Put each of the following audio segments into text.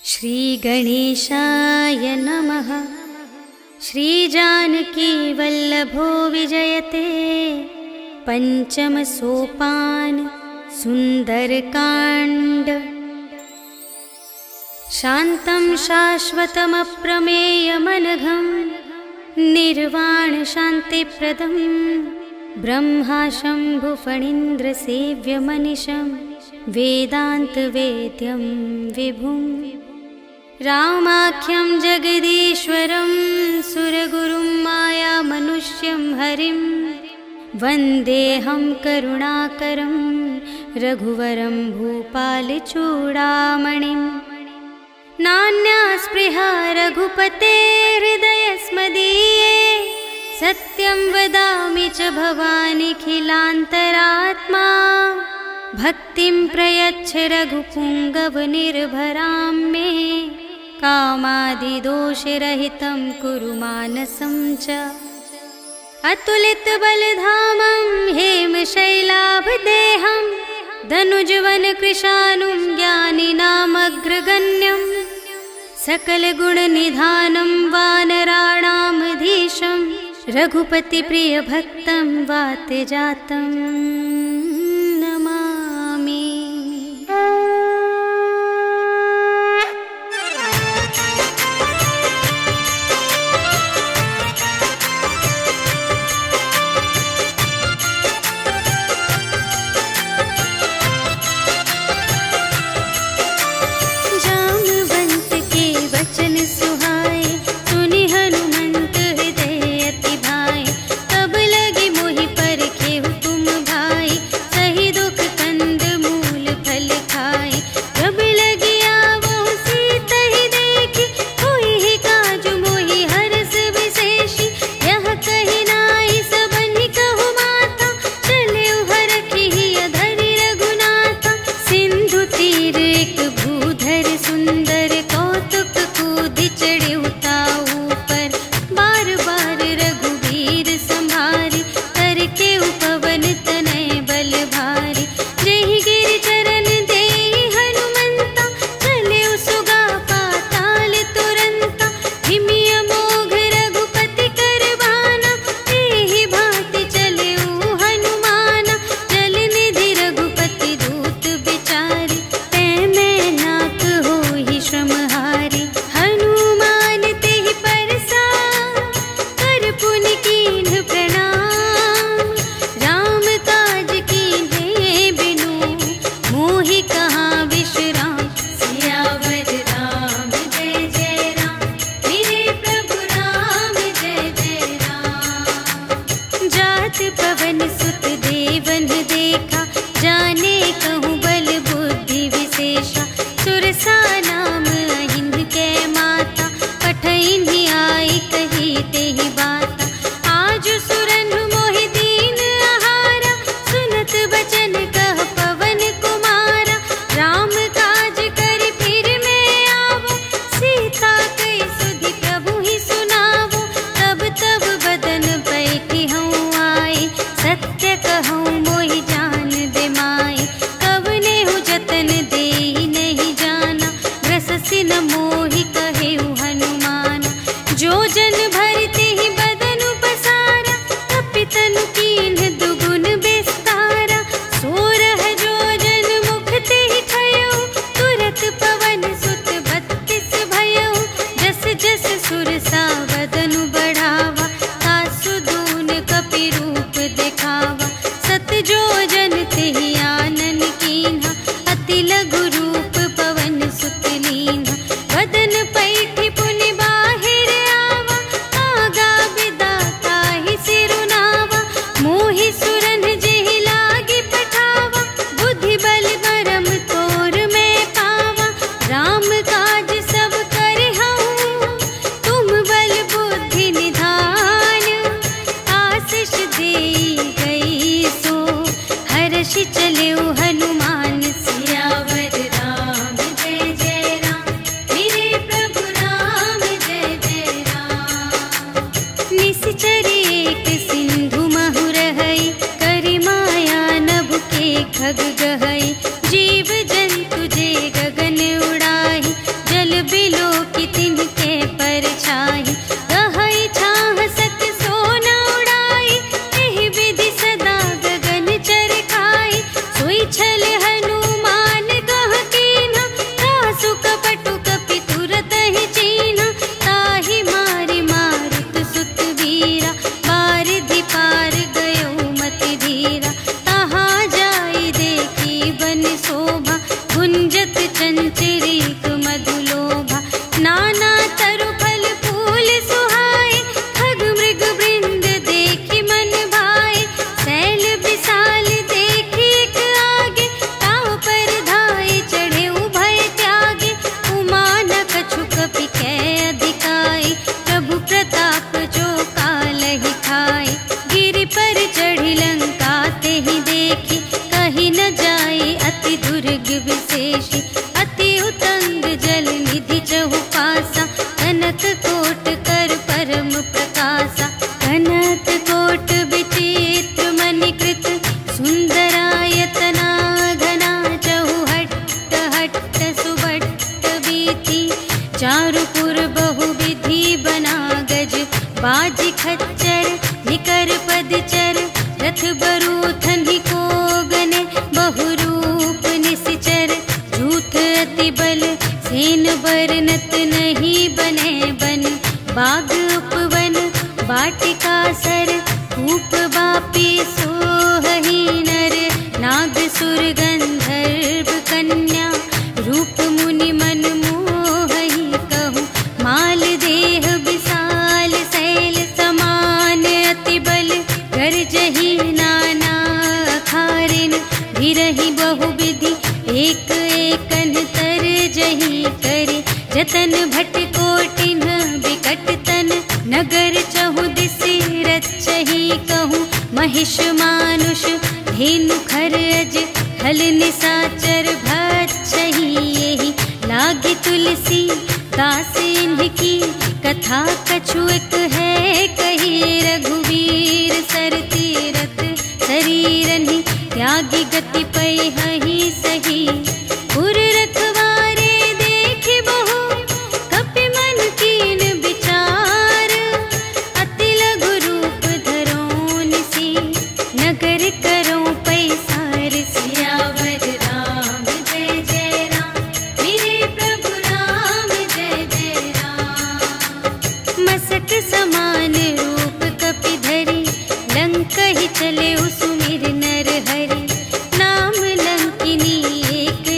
श्री गणेशाय नमः। श्री जानकी वल्लभो विजयते। पंचम सोपान सुंदरकांड। शांतं शाश्वतमप्रमेयमनघं निर्वाण शांतिप्रदं ब्रह्मा शंभु फणीन्द्र सेव्यमनिशं वेदान्तवेद्यं विभुं रामाख्यं जगदीश्वरं सुरगुरुं मायामनुष्यं हरिं वन्देऽहं करुणाकरं रघुवरं भूपालचूडामणिं। नान्या स्पृहा रघुपते हृदयस्मदीये सत्यं वदामि च भवानिखिलान्तरात्मा। भक्तिं प्रयच्छ रघुपुङ्गवनिर्भरां मे कामादिदोषरहितं कुरु मानसं च। अतुलितबलधामं हेमशैलाभदेहं धनुजवनकृशानुं ज्ञानिनामग्रगण्यं सकलगुणनिधानं वानराणामधीशं रघुपतिप्रियभक्तं वातजातं नमामि। जामवंत के वचन सुहाए सुनि हनुमंत हृदय अति भाए। तब लगे मोहि परखे हुकुम भाई सही दुख कंद मूल फल खाए। जब लगी आवो सीता ही देखी होई ही काजु मोहि हरस विशेषी। यह कही नाई सबनि कहु माता चले हरखी ही अधरि रघुनाथा। सिंधु तीर एक भूधर सुंदर कौतुक कूदि चढ़े उताऊ पर। बार बार रघुवीर संभारी करके उपवन तनय बल भारी। जेहि गिर चरण देहि हनुमंता चले सुगा पाताल तुरंता। हिमिय मोघ रघुपति करवाना एहि भांति चले हनुमाना। जल निधि रघुपति दूत बिचारी तै मैं नाक होहि श्रमहारी। हनुमान तेहि परसा कर पुनि कीन्ह प्रणाम। राम काज कीन्हे बिनु मोहि कहाँ विश्राम। सियावर राम जय जय राम मेरे प्रभु राम जय जय राम। जात पवन सुत देवन देखा जाने कहूँ बल बुद्धि विशेषा। सुरसा नाम अहिंद के माता पठइन्हि आई कही तेहि बाता। आज सुरनु मोहि दीन आहारा सुनत बचन कह पवन कुमारा। राम काज करि फिर मैं आवो सीता कई सुधि प्रभु ही सुनावो। तब तब बदन बैठी हूँ आई सत्य कहूँ मोहि जान दे माई। कवने हूँ जतन देहि नहीं जाना ग्रससि न मोहि कहेउ हनुमाना। जो जन भरते ही बदन पसारा कपितनु कीन्ह दुगुन विस्तारा। सोरह जो जन मुख तेहि खयउ तुरत पवन सुत 32 भयउ। जस जस सुरसा बदनु बढ़ावा तासु दून कपि रूप दिखावा। सत जो जन तेहि आनन कीन्हा अति लघु रूप पवन सुत लीन्हा। बदन सिद्धि चहु पासा, कनक कोट कर परम प्रकाशा। कनक कोट विचित्र मणिकृत, सुंदरायतना घना चहु हट्ट हट्ट सुबट्ट बीथी। चारुपुर बहुविधि बना गज, बाजी खच्चर निकर पदचर। रथ बरूथन को गने, बहुरूप निसिचर। झूठ अति बल सेन बरनत, नहीं बने बन। बाग उपवन वाटिका सर, कूप बापी सोहहि नर। नाग सुर गंधर्व कन्या, रूप मुनि मन मोहहि कहूँ। माल देह विशाल शैल समान, अति बल गर्जहि नाना अखारिन। भिरहि बहुविधि एक एकन तरजहि करे। जतन भट कोटिन विकट तन, नगर चहु दिसि रचहि कहूँ। महिष मानुष धेनु खरज, हल निसाचर भक्षहि एहि। लागी तुलसी दास इनकी, कथा कछु एक है कही। रघुवीर सर तीरथ शरीरहि, त्यागी गति पै हहि सही। पुर रखवारे देख बहु, कपि मन कीन विचार। अति लघु रूप धरो निसी, नगर करो पैसार। सियावर राम जय जय राम, मेरे प्रभु राम जय जय राम। मसक समान रूप कपि धरि, लंक ही चले सुमिर नर हरि। नाम लंकिनी एक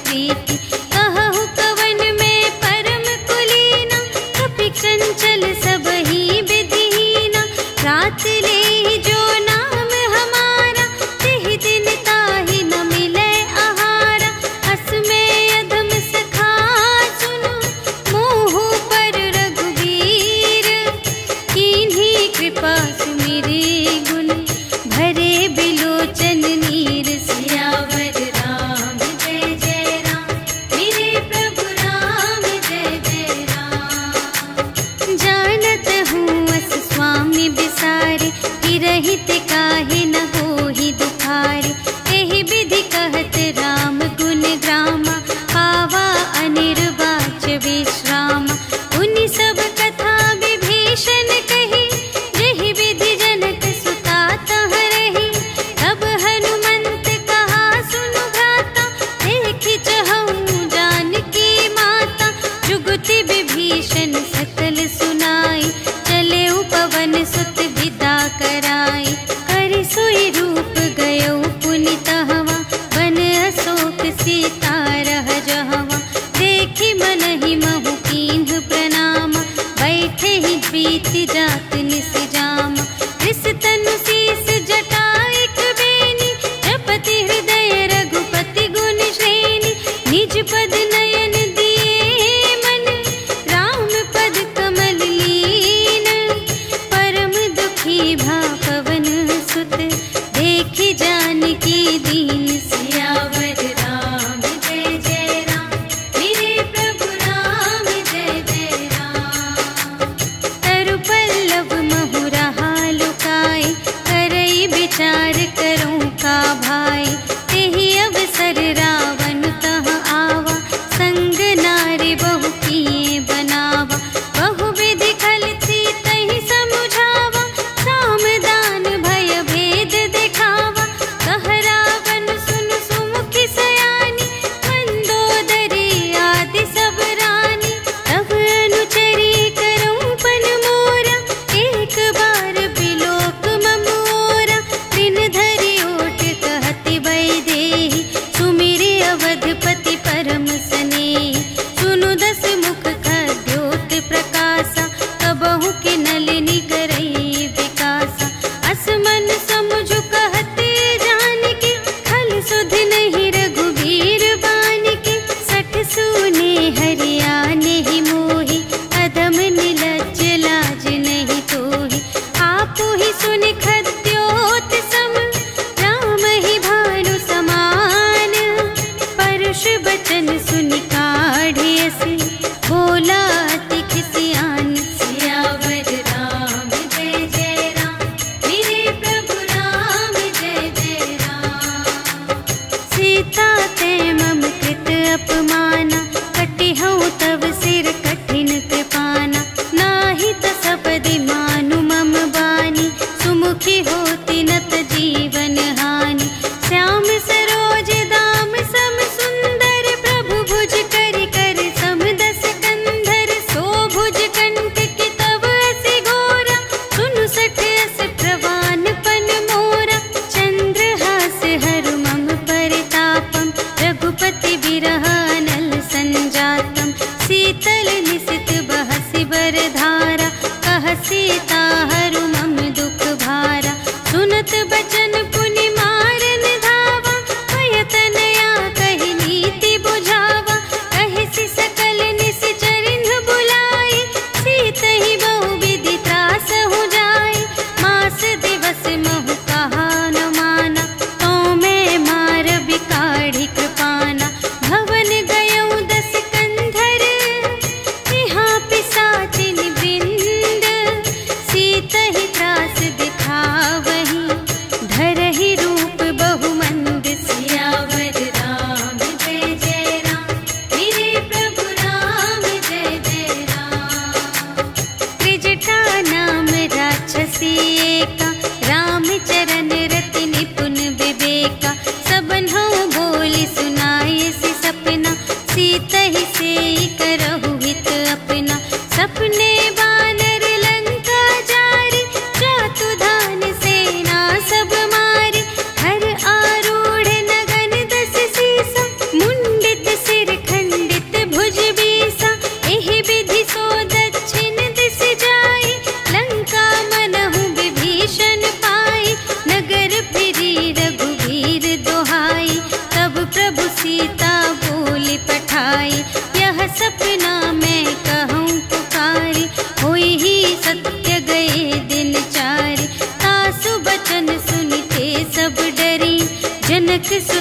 प्रीति। कहु कवन में परम कुलीना, कपि चंचल सब ही विधिहीना। रात ले जो नाम हमारा, तिहि दिन ताहि न मिले आहारा। अस में अधम सखा सुनो, मोह पर रघुवीर। कीन्ही कृपा सुमिरे गुण, भरे बिलोचन नीर। सियावर राम जय जय राम, मेरे प्रभु राम जय जय राम। जानत हूँ अस स्वामी बिसारे, रहित काहे न होहि दुखारे। एहि विधि कहत राम गुण ग्रामा, पावा अनिर्वाच विश्रामा। उनि सब कथा विभीषण कही, जेहि विधि जनक सुता तह रही। तब हनुमंत कहा सुनु भ्राता, देखि चहऊँ जानकी माता। जुगति विभीषण सकल सुनाई, चले पवन सुत विदा कराई। करि सोई रूप गयो पुनि तहवा, बन अशोक सीता रह जहवा। देखि मनहि महु कीन्ह प्रणामा, बैठे ही प्रीति जात निस जामा। रिस तनु शीस जटा एक बेनी, जपति हृदय रघुपति गुण श्रेणी। निज पद नयन दिए मन, राम पद कमल लीन। परम दुखी भा पवन सुत, देखि जानकी दीन। सियावर राम जय जय राम, मेरे प्रभु राम जय जय राम। तरु पल्लव महु रहा लुकाई, करई विचार करूँ का भाई। तेहि अवसर रावण तह आवा, संग नारी बहु किए बनावा। बहु विधि खल थी तहि समुझावा, साम दान भय भेद दिखावा। कह रावण सुन सुमुखी सयानी, मंदोदरी आदि सब रानी। तब अनुचरी करऊँ पन मोरा, एक बार बिलोक ममोरा। दिन धरि ओट कहति वैदेही, सुमिरे अवधपति परम स्नेही। सुनु दस मुख खद्योत प्रकाशा, कबहु के नलिनी करई विकासा। अस मन समुझ कहते जानकी, खल सुध नहीं रघुवीर बानिकी। सठ सूने हरियाने ही मोहि, अधम निलज्ज लाज नहीं तोहि। आपु ही सुनि खद्योत सम, राम ही भानु समान। परुष बचन सुनि काढ़े असी, बोला अति खिसियान। सियावर राम जय जय राम, मेरे प्रभु राम जय जय राम। सीता ते मम कृत अपमाना, कटिहउँ तव सिर कठिन कृपाना। नाही त सपदि मानु मम बानी, सुमुखी होती नत जीवन हानि। श्याम सरोज दाम सम सुंदर, प्रभु भुज करि कर समदर।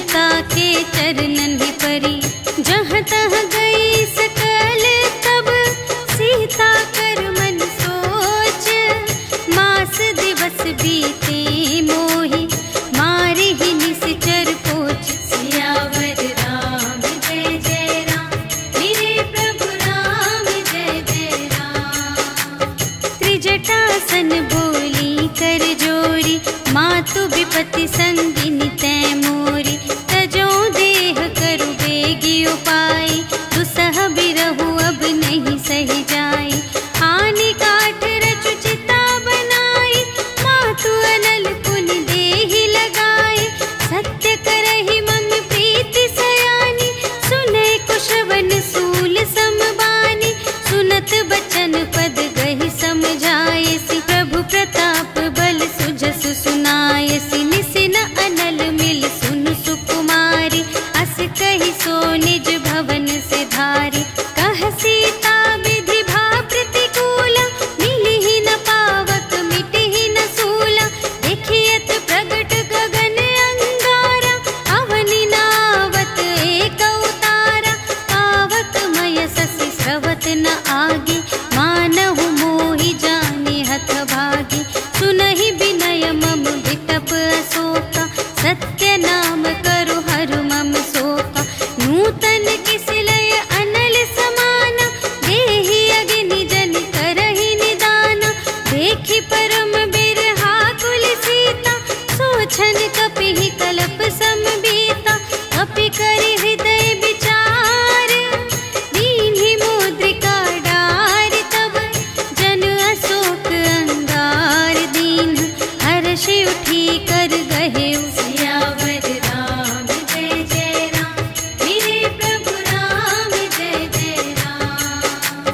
सीता के चरणन ही परी। जहाँ तहाँ गई सकल तब सीता कर मन सोच। मास दिवस बीते मोही मारे ही निश्चर पोच। सियावर राम जय जय राम, मेरे प्रभु राम जय जय राम। त्रिजटासन बोली कर जोरी, मातु विपत्ति संगिनी तै मोरी। तजो देह करु बेगी उपाय, दुसह बिरहु अब नहीं सही जाई। आनी काठ रचु चिता बनाई, मातु अनल पुनि देहि लगाई। सत्य करहि मम प्रीति सयानी, सुने कुशवन सूल समबानी। सुनत बचन पद गहि समझायसि, प्रभु प्रताप बल सुजसु सुनायसि। निसिन अनल मिल सुनु सुकुमारी, अस कहि सो निज भवन से धारी। कह सीता विधि भा प्रतिकूला, मिलिहि न पावक मिटिहि न सूला। देखियत प्रगट गगन अंगारा, अवनि नावत एक उतारा। पावक मय ससि स्रवत न आगे, मानहु मोहि जानि हथ भागी। सुनहि विनय मम विटप अशोका, सत्य नाम करु हरु मम शोका। नूतन किसिलय अनल समाना, देहि अग्नि जन करहि निदाना। देखि परम बिरहा कुल सीता, सोचन कपिहि कलप समबीता। कपि करि हृदय विचार, दीन्हि मुद्रिका डार। तब जन अशोक अंगार दीन, हर्षि उठी कर गहे। सियावर राम जय जय राम, मेरे प्रभु राम जय जय राम।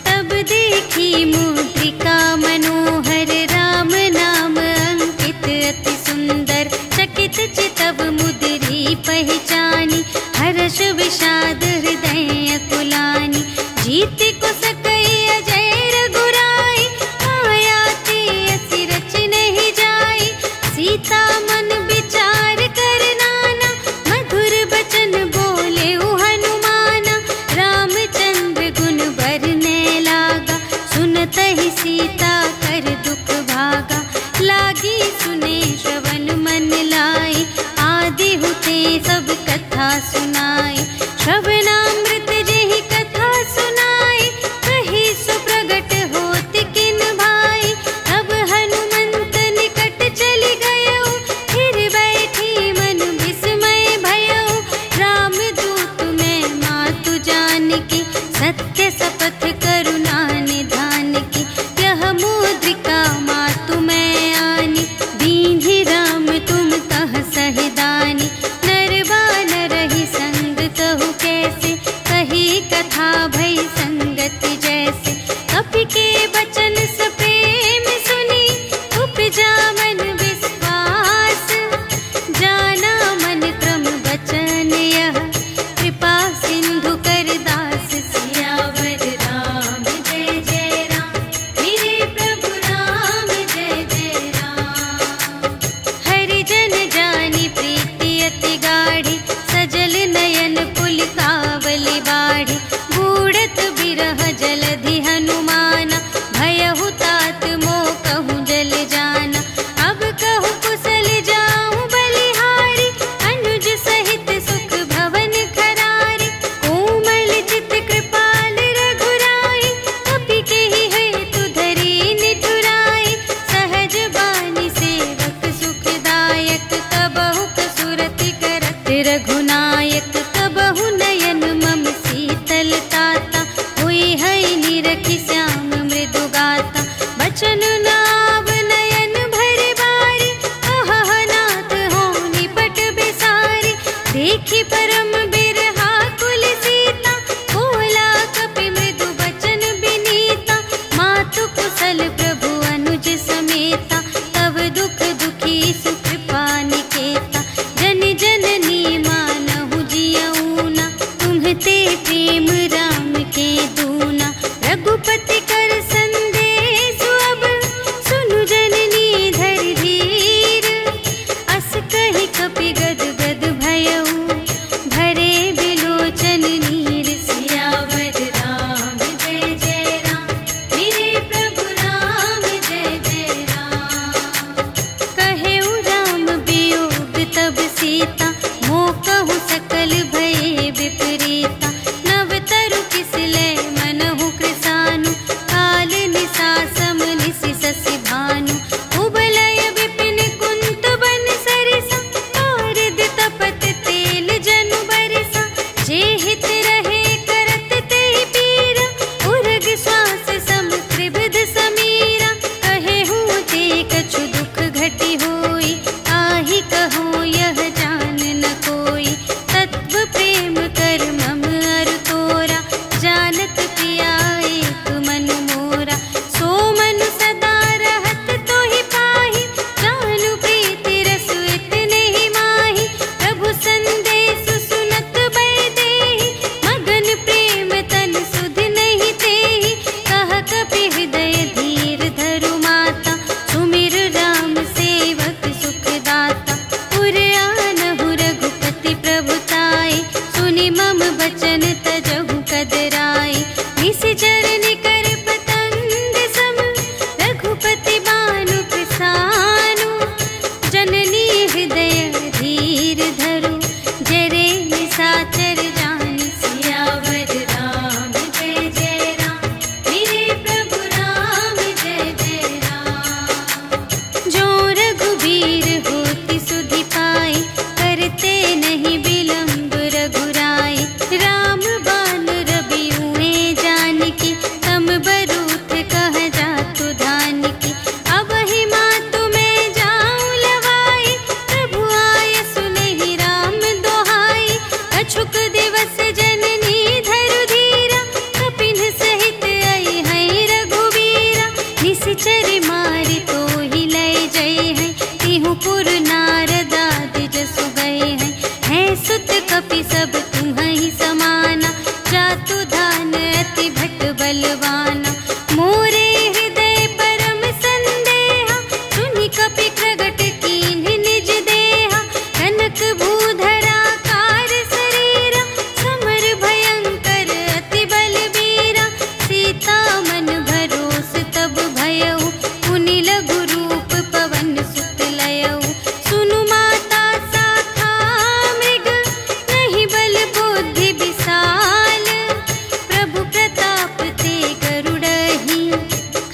तब देखी मुद्रिका मनोहर, राम नाम अंकित अति सुंदर। चकित चितव मुद्री पहचानी, हर्ष विषाद हृदय अकुलानी। जीत को सकई अजय रघुराई, माया ते असि रच नहीं जाई। सीता मन विचार कर नाना, मधुर बचन बोले हनुमाना। रामचंद्र गुण बरने लागा, सुनत ही सीता कर दुख भागा। लागी सुने श्रवण मन लाई, आदि हुते सब कथा सुनाई। श्रवणामृत जेहि कथा सुनाई, कही सो प्रगट होत किन भाई। तब हनुमंत निकट चली गयो, फिर बैठी मन विस्मय भयो। राम दूत में मातु जानकी, सत्य शपथ करुणा निधान की। यह मुद्रिका मातु मैं आनी, दीन्हि राम तुम तह सहिदानी। नर बानर ही संग कहु कैसे, कही कथा भई संगति जैसे। कपि के बचन सप्रेम सुनी, उपजा मन विश्वास। जाना मन क्रम बचन यह, कृपा सिंधु कर दास। सियावर राम जय जय राम, मेरे प्रभु राम जय जय राम। हरिजन जानी प्रीति अति गाढ़ी, सजल नयन पुलकावली बाढ़ी। बूढ़त बिरह जलधि हनुमाना, भयहु तात मोह कहूँ जल जाना। अब कहूँ कुशल जाऊँ बलिहारी, अनुज सहित सुख भवन खरारी। कोमल चित कृपाल रघुराई, कपि केहि हेतु धरी निठुराई। सहज बानी सेवक सुखदायक, कबहु कसुरति करत रघुनायक। कबहु नयन मम शीतल ताता, हुई है निरखि श्याम मृदु गाता। बचन नाव नयन भरि बारी, अहह नाथ हो निपट बिसारी। देखी परम बिरहा कुल सीता, बोला कपि मृदु बचन बिनीता। मातु कुशल प्रभु अनुज समेता, तब दुख दुखी सुकृपा निकेता। जन जननी मानहु जियऊना, तुम्हते प्रेम राम के दूना। रघुपति कर संदेश अब, सुनु जननी धरि धीर। अस कहि कपि गद गद भयउ, हित रहे करत ते पीरा, उर्ग श्वास सम त्रिविध समीरा। कहे हूँ ते कछु दुख घटी होई, आही कहूँ यह जान न कोई। तत्व प्रेम कर मम अरु तोरा, जानत पिया एक मन मोरा। सो मन सदा रहत तो ही पाही, जानु प्रीति रस इतने ही माही। प्रभु संदेश सुनत बै देहि, मगन प्रेम तन सुध नहीं तेहि। कह कपि हृदय धीर धरु माता, सुमिर राम सेवक सुख दाता। उर आनहु रघुपति प्रभुताई, सुनि मम बचन तजहु कदराई। निशिचर निकर पतंग सम, रघुपति बानु कृसानु। जननी हृदय धीर धरु, जरे निशाचर जान। सियावर राम जय जय राम, मेरे प्रभु राम जय जय राम। जो रघुबीर होति सुधि पाई, करते नहीं विलम्ब रघुराई। राम बान रबियुए जानकी, तम बरूथ कह जातु धानकी। अब ही मातु मैं जाऊं लवाई, प्रभु आय सुनहि राम दोहाई। अछुक दिवस जननी धरु धीरा, कपिन सहित आई हैं रघुबीरा। निशिचर मारि तोहि लय जय हैं, तिहु पुर नारद आदि जसु गए हैं। हैं सुत कपि सब तुम्हि समाना, जातु धान अति भट बलवाना। मोरे हृदय परम संदेहा, सुनि कपि प्रगट कीन्ह निज देहा। कनक भूधरा कार शरीरा, समर भयंकर अति बलबीरा। सीता मन भरोस तब भयउ, पुनि लघु रूप पवन सुत लयउ। सुनु माता शाखा मृग, नहीं बल बुद्धि विशाल। प्रभु प्रताप ते गरुड़हि,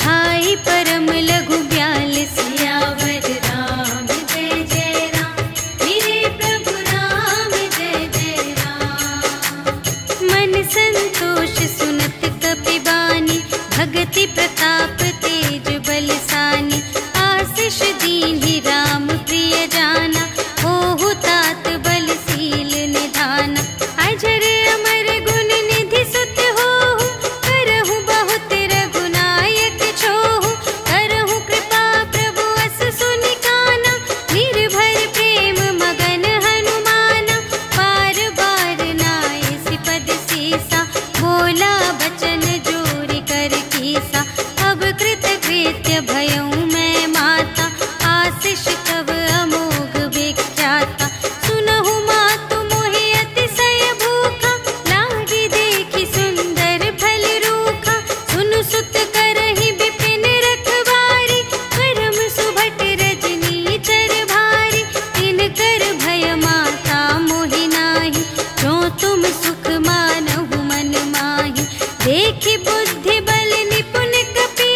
खाई परम लघु ब्याल। सियावर राम जय जय राम, मेरे प्रभु राम जय जय राम। मन संतोष सुनत कपि बानी, भगति प्रताप तेज बलसानी। आशीष दीन्हि राम प्रिय जाना, होहु तात बलशील निधाना। अजर अमर गुण निधि सुत होहु, करहु बहुत रघुनायक छोहु। करहु कृपा प्रभु अस सुनि काना, निर्भर प्रेम मगन हनुमाना। बार बार नाय सिपद सीसा, बोला बचन जोरि कर कीसा। अब कृत कृत्य भयउ मैं माता, आशीष तब अमोघ विख्याता। सुनहु मातु मोहि अतिशय भूखा, लागी देखि सुंदर फल रूखा। सुनु सुत करहि विपिन रखवारी, परम सुभट रजनी चर भारी। तिनकर भय माता मोहि नाही, जो तुम सुख मानहु मन माही। देखि बुद्धि बल निपुण कपि,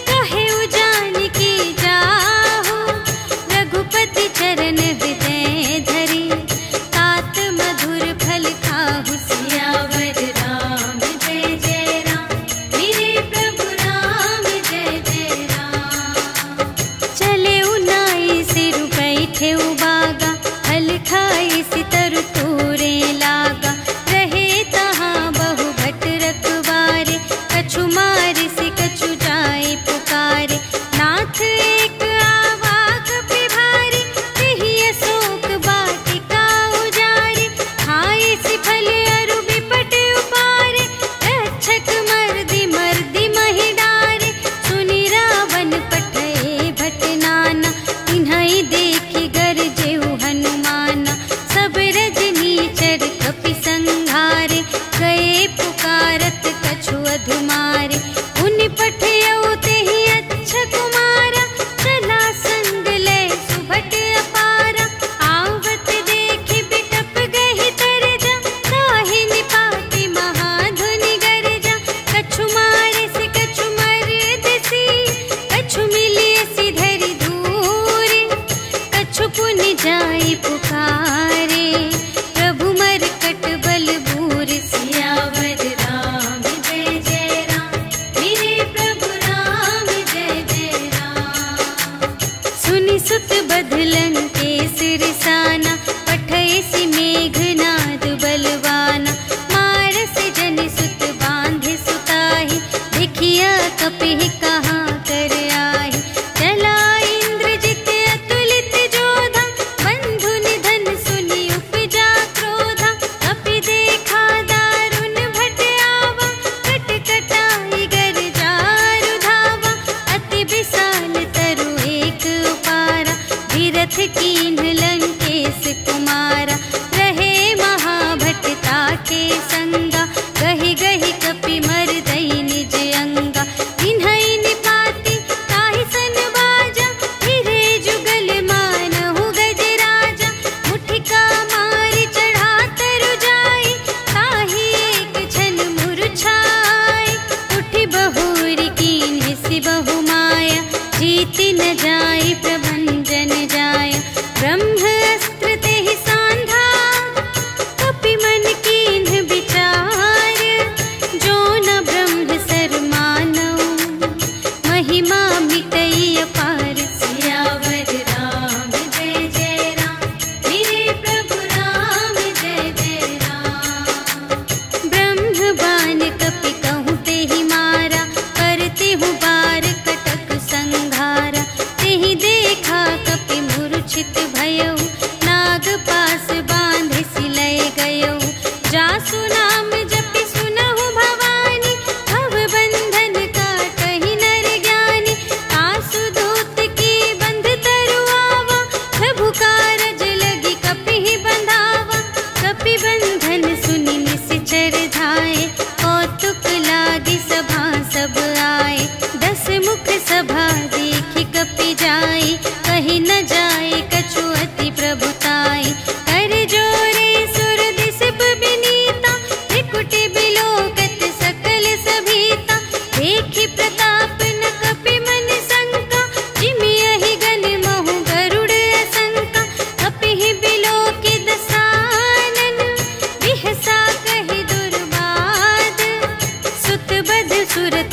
कहेउ जानकी जाहु। रघुपति चरण हृदय धरि, तात मधुर फल खाहु। सियावर राम जय जय राम, मेरे प्रभु राम जय जय राम। चले उनाई सिर बैठे उबागा, हल खाई सितर तोरे लागा। रहे तहाँ बहु भट रखवारे,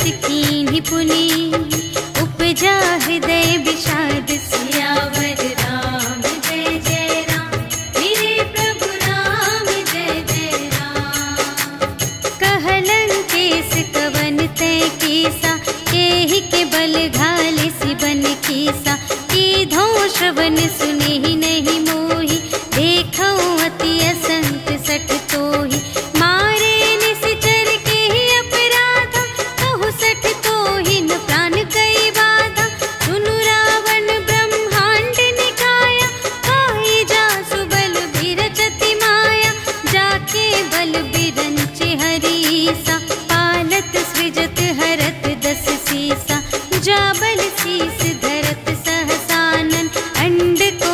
संत कीन्ही पुनि उपजा हृदय विषाद। सियावर राम जय जय राम, मेरे प्रभु राम जय जय राम। कहलन केस कवन तय केसा, केहि के बल घाले सिबन कीसा। कीधो श्रवण सुने ही नहीं मोहि, देखो अति असंत सठ तोहि। मारे निश्चर के ही अपराधा, कहु सठ तोहि न प्राण कई बाधा। सुनु रावण ब्रह्मांड निकाया, काहि जासु बल बिरचति माया। जाके बल बिरंचि हरीसा, पालत सृजत हरत दस सीसा। जा बल शीस धरत सहसानन, अंड को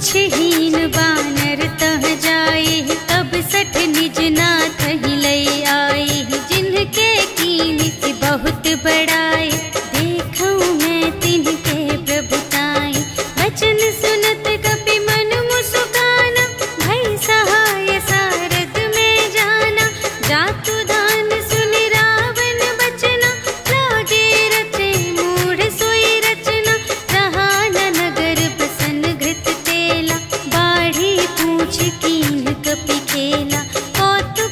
पूछहीन बानर तह जाए, तब सठ निज नाथ ही लई आए। जिनके कीन की बहुत बड़ाई, देखूं मैं तिनके प्रभुताई। वचन सुनत कपि मन मुस्काना, भई सहाय सारद में जाना। जातु दान सुनि रावण बचना, लागे रचे मूढ़ सोई रचना। रहा न नगर बसन घृत तेला, बाढ़ी पूछ कीन कपि खेला। कौतुक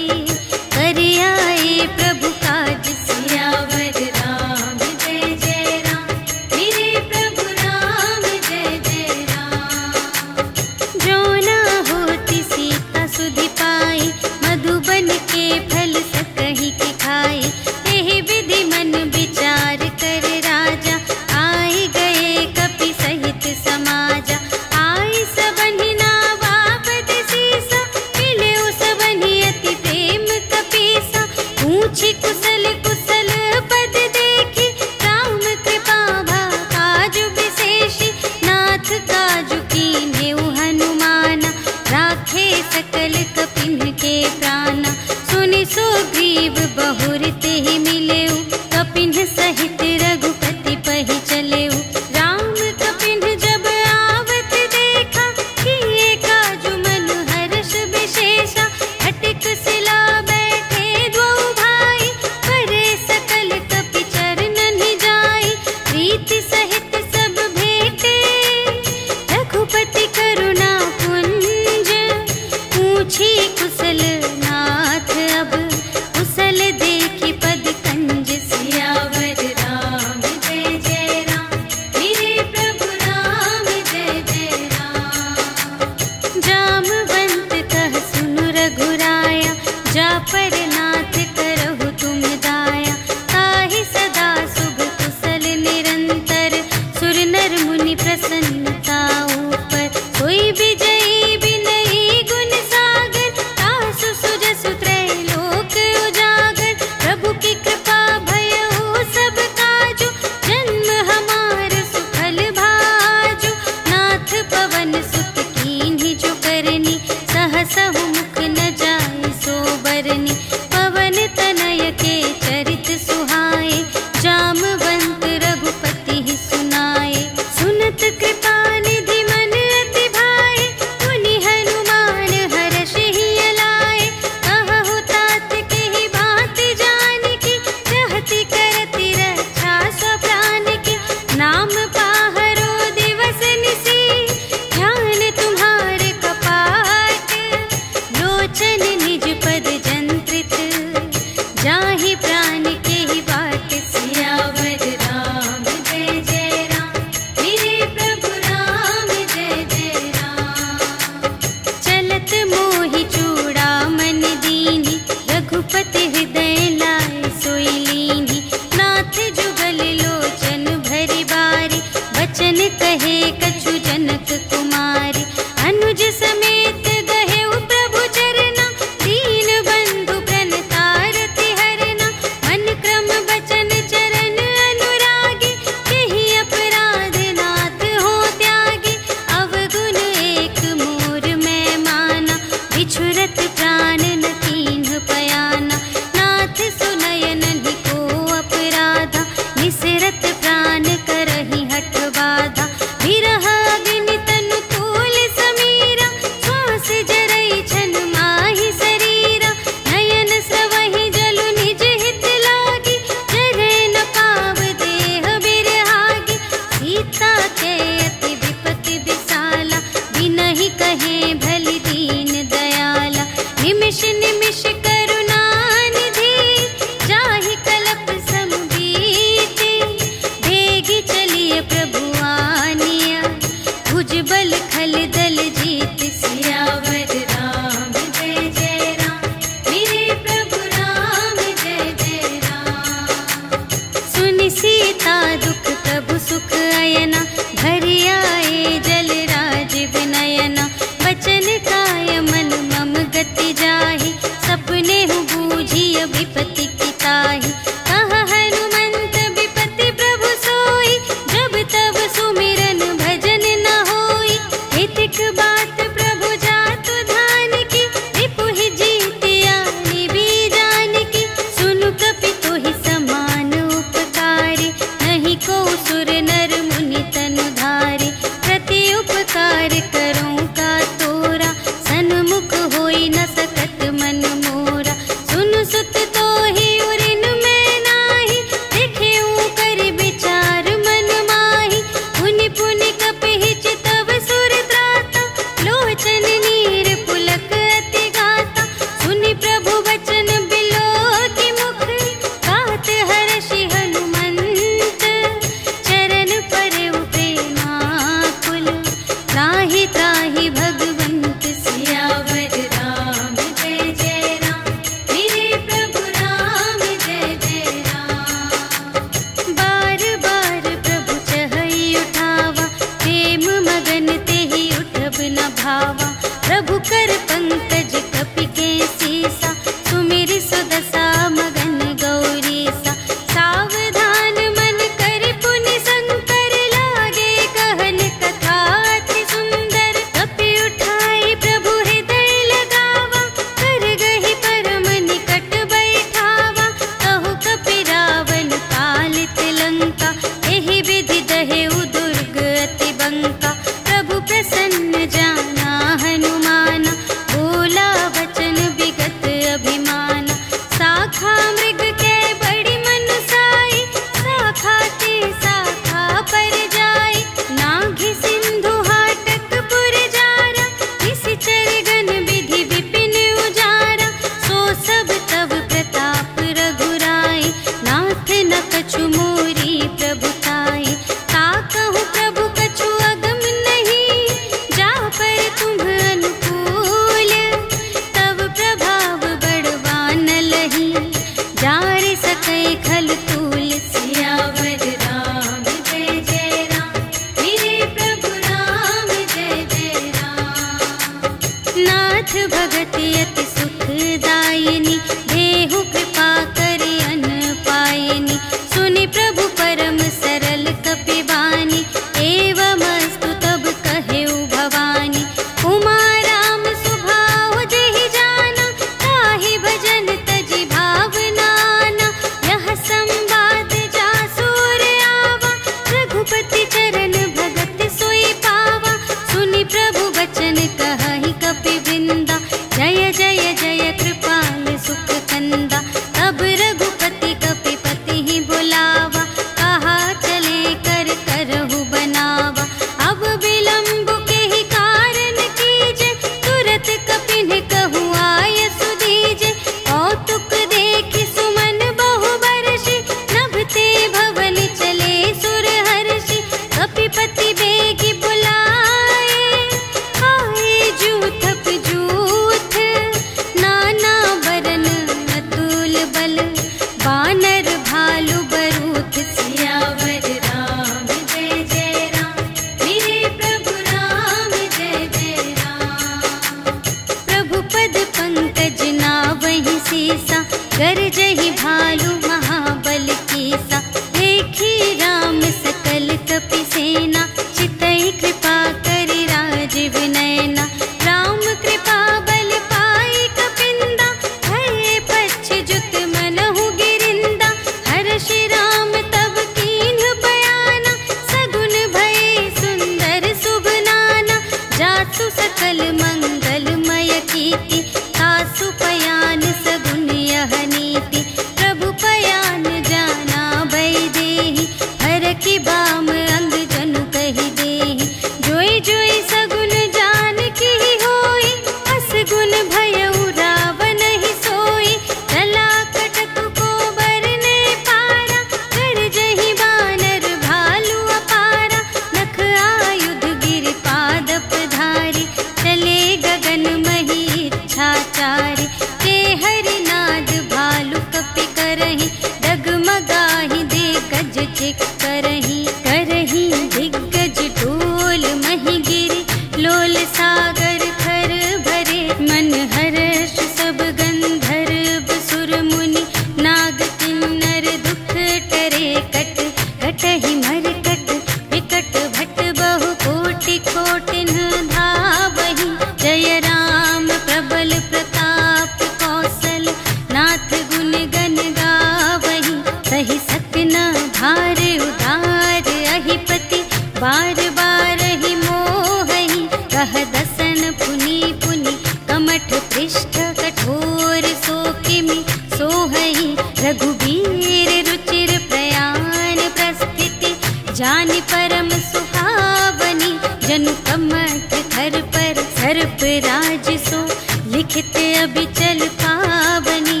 भालू बरूथ सियावर राम जय जय राम मेरे प्रभु राम जय जय राम। प्रभु पद पंकज नावहि सीसा गरजहि भालू महाबल कीसा। देखी राम सकल कपि सेना चितई कृपा करि राजीव नयना। राम कृपा बल पाई कपिंदा भये पच्छ जुत मनहु गिरिंदा। हर्षि राम तब कीन्ह बयाना सगुन भये सुंदर शुभ नाना। जासु सकल मंगलमय कीर्ति तासु पयान सगुन यह नीति। प्रभु पयान जाना भय देहि हरखि बाम अंग जनु कहि देहि। जोई जोई सगुन जान की होई असगुन भयउ रावण ही सोई। चला कटक को बरने पारा गरजहि बानर भालू अपारा। नख आयुध गिर पादप धारी चले गगन मही इच्छाचारी। ते हरिनाद भालू कपि करहि डगमगाहि दे गज चिक करहि। करहि दिग्गज ढोल मही गिरि लोल सागर खर भरे। मन हर्ष सब गंधर्व सुर मुनि नाग किन्नर दुख टरे। कट कटहि मरकट विकट भट बहु कोटि कोटिन धावहि। जय राम प्रबल प्रताप कौशल नाथ गुण गण गावहि। सहि सकना भार उदार अहिपति बार बार ही मोहहि। कह दसन पुनि पुनि कमठ पृष्ठ कठोर सो किमि सोहहि। रघुबीर रुचिर प्रयाण प्रस्थिति जानि परम सुहावनी। जनु कमठ धर पर सर्प राज सो लिखित अबिचल पावनी।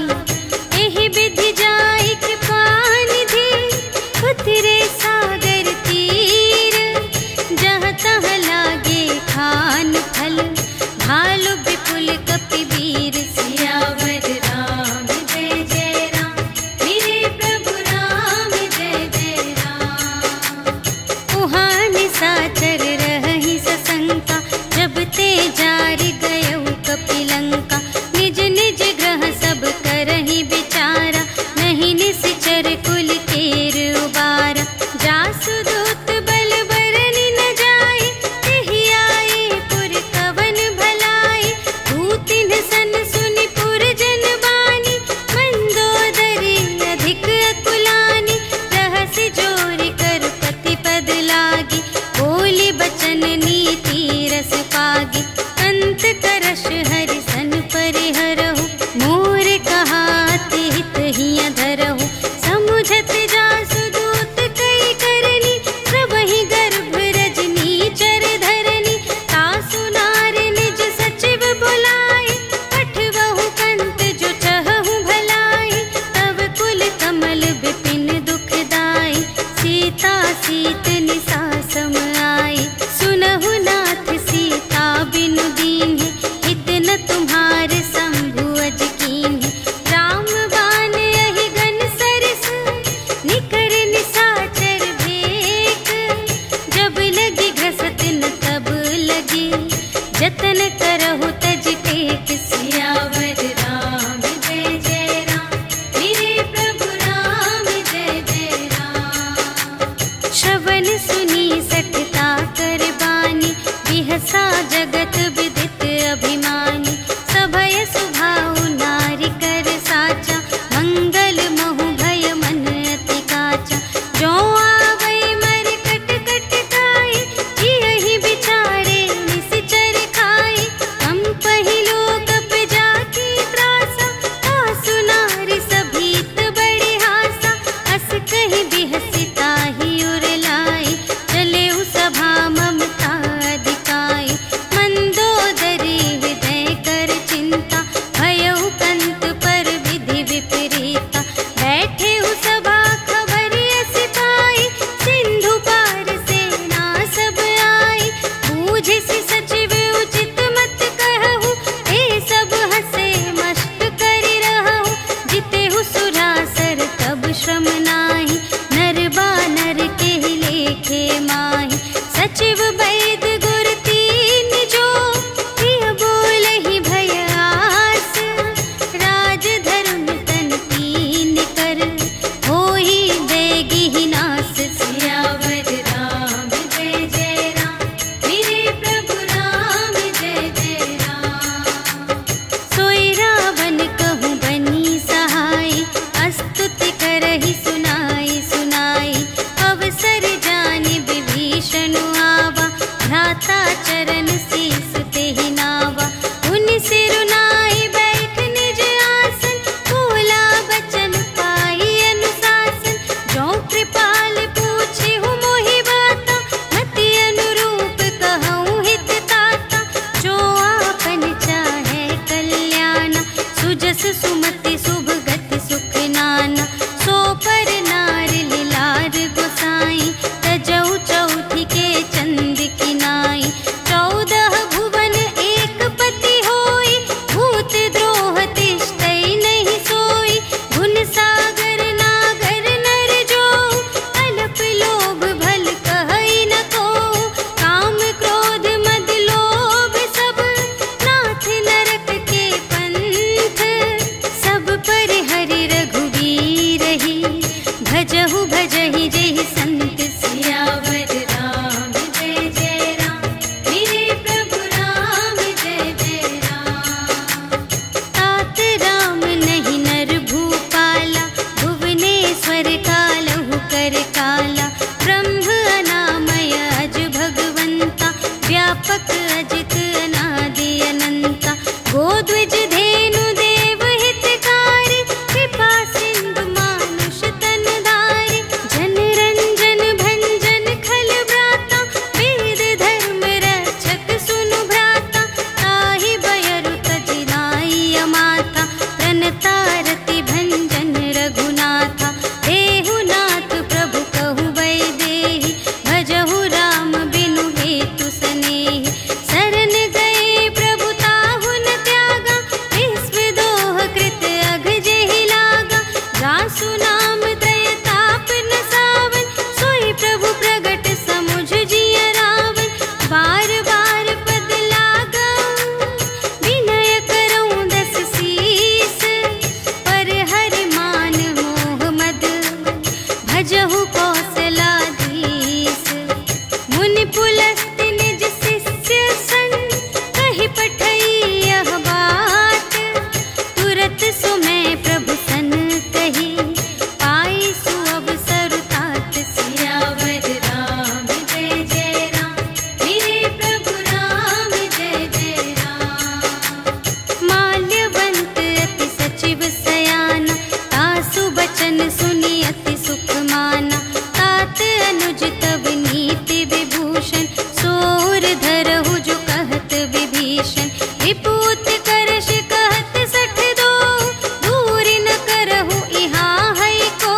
एहि विधि जाई कृपा निधि उतरे सागर तीर। जहाँ तहाँ लागे खान फल भालू विपुल कपि वीर। सियावर राम जय जय राम मेरे प्रभु राम जय जय राम। उहाँ निशाचर रहहि सशंका जब ते जारि गयउ कपि लंका। निज निज ग्रह सब करहि विचारा नहीं निश्चर कुल केर उबारा। जासु दूत बल बरनि न जाए तेहि आए पुर कवन भलाई। दूतिन सन सुनि पुर जन बानी मंदोदरी अधिक अकुलानी। रहसि जोरि कर पति पद लागी बोली बचन नीति रस पागी। अंत करश हरि सन परिहरहु मोर कहाति हित हिय धरहु। समुझत जासु दूत कई करनी सबहि गर्भ रजनी चर धरनी। तासु नार निज सचिव बुलाए पठवहु कंत जो चहहु भलाई। तब कुल कमल विपिन दुखदाई सीता सीत निसा सम आई। सुनहु नाथ सीता बिनु दीन्हि हित न तुम्हार शंभु अज कीन्हि। राम बान यहि गन सरस निकर निशाचर भेक। जब लगी घसत न तब लगी जतन करहु तज टेक। सियावर राम जय जय राम मेरे प्रभु राम जय जय राम। श्रवण सुनी सठता कर बानी बिहसा जगत विदित अभिमानी। सभय सुभाउ नारी कर साचा मंगल महु भय मन अति काचा। जो आवै मर कट कट खाए जियहि बिचारे निश्चर खाए। हम पहिलो कप जाकी त्रासा तासु नारी सभीत बड़े हासा। हस कहि बिहसि ताहि उर लाई चले उ सभा ममता अधिकाई। मंदोदरी हृदय कर चिंता भयउ कंत पर विधि विपरीता। बैठे उ सभा खबर अस पाई सिंधु पार सेना सब आई। बूझिसि सचिव उचित मत कहु हे सब हसे मस्त करि रहु। जितेहु सुरासर तब श्रम नाही, नर बानर के लेखे माही। सचिव वैद गुर तीन जो, प्रिय बोलहि भय आस। राज धर्म तन तीन कर, होई देगी नास। सियावर राम जय जय राम, मेरे प्रभु राम जय जय राम। सोई रावण कहूँ बनी सहाय, स्तुति करहि सुनाई सुनाई। अवसर जानि विभीषण आवा, भ्राता चरण शीस तेहि नावा। उनि सिरुनाई बैठ निज आसन, बोला बचन पाई अनुशासन। जो कृपाल पूछिहु मोहि बाता, मति अनुरूप कहूँ हित ताता। जो आपन चाहे कल्याण, सुजस सुमति शुभ गति सुख नाना। सो पर नार लिलार गोसाई, तजौ चौथी के चंद की नाई। 14 भुवन एक पति होई, भूत द्रोह तिष्ठै नहीं सोई। गुण सागर नागर नर जो, अल्प लोभ भल कहै न को। काम क्रोध मद लोभ सब, नाथ नरक के पंथ। सब पर हरि रघुवीर ही, भजहु भजहि जेहि संत। सियावर राम जय जय राम, मेरे प्रभु राम जय जय राम। तात राम नहीं नर भूपाला, भुवनेश्वर कालहु कर काला। ब्रह्म अनामय अज भगवंता, व्यापक अजित अनादि अनंता। गोद्विज धेनु देव हितकारी, कृपा सिंधु मानुष तन धारी। जन रंजन भंजन खल व्राता, वेद धर्म रक्षक सुनु भ्राता। ताहि बयरु तजि नाई अमाता, प्रणतारति भंजन रघुनाथा। देहु नाथ प्रभु कहु वैदेही, भजहु राम बिनु हेतु सनेही। शरण गए प्रभु ताहु न त्यागा, विश्व दोह कृत अघ जेहि लागा। जासु नाम त्रय ताप न सावन, सोई प्रभु प्रगट समुझ जिय रावण। बार बार पद लागा, विनय करऊँ 10 शीस। पर हरि मान मोह मद, भजहु कौशलाधीश। मुनि पुलस्त्य निज शिष्य संग, कहि पठई यह बात। तुरत सुमय प्रभु सन कही, पाई सुअवसर तात। सियावर राम जय जय राम, मेरे प्रभु राम जय जय राम। माल्यवंत अति सचिव सयाना, तासु बचन सुनि अति सुख माना। तात अनुज तब नीति विभूषण, सोर धरहु जो कहत विभीषण। विपूत करश कहत 62, दूरि न करहु इहाँ है को।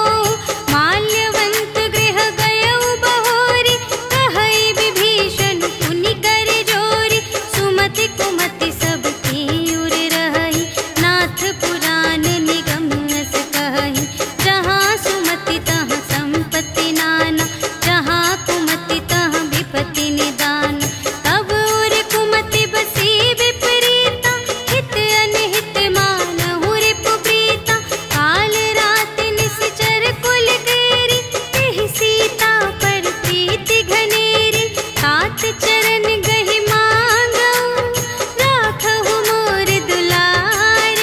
माल्यवंत गृह गयउ बहोरी, कहै विभीषण पुनि कर जोरी। सुमति कुमति सब की उर रहई, नाथ पुराण निगम अस कहई। जहाँ सुमति तहाँ संपत्ति नाना, जहाँ कुमति तहाँ विपत्ति निदान। तब उर कुमति बसी विपरीता, हित अनहित मानहु रिपु प्रीता। काल रात निश्चर कुल केरी, तेहि सीता पर प्रीति घनेरी। तात चरण गहि मांगऊ, राखहु मोर दुलार।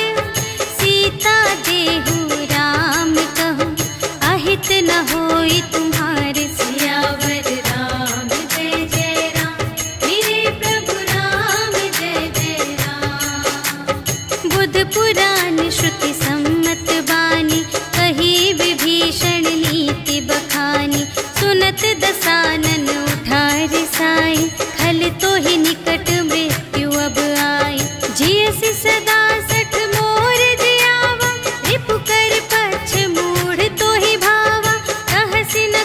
सीता देहु राम कहूँ, अहित न होई तुम्हारे। सियावर राम जय जय राम, मेरे प्रभु राम जय जय राम। बुध पुराण श्रुति सम्मत बानी, कही विभीषण नीति बखानी। सुनत दसानन उठा रिसाई, खल तो ही निकट मृत्यु अब आई। जियसि सदा 60 मोर जियावा, रिपु कर पक्ष मूढ़ तो ही भावा। कहसि न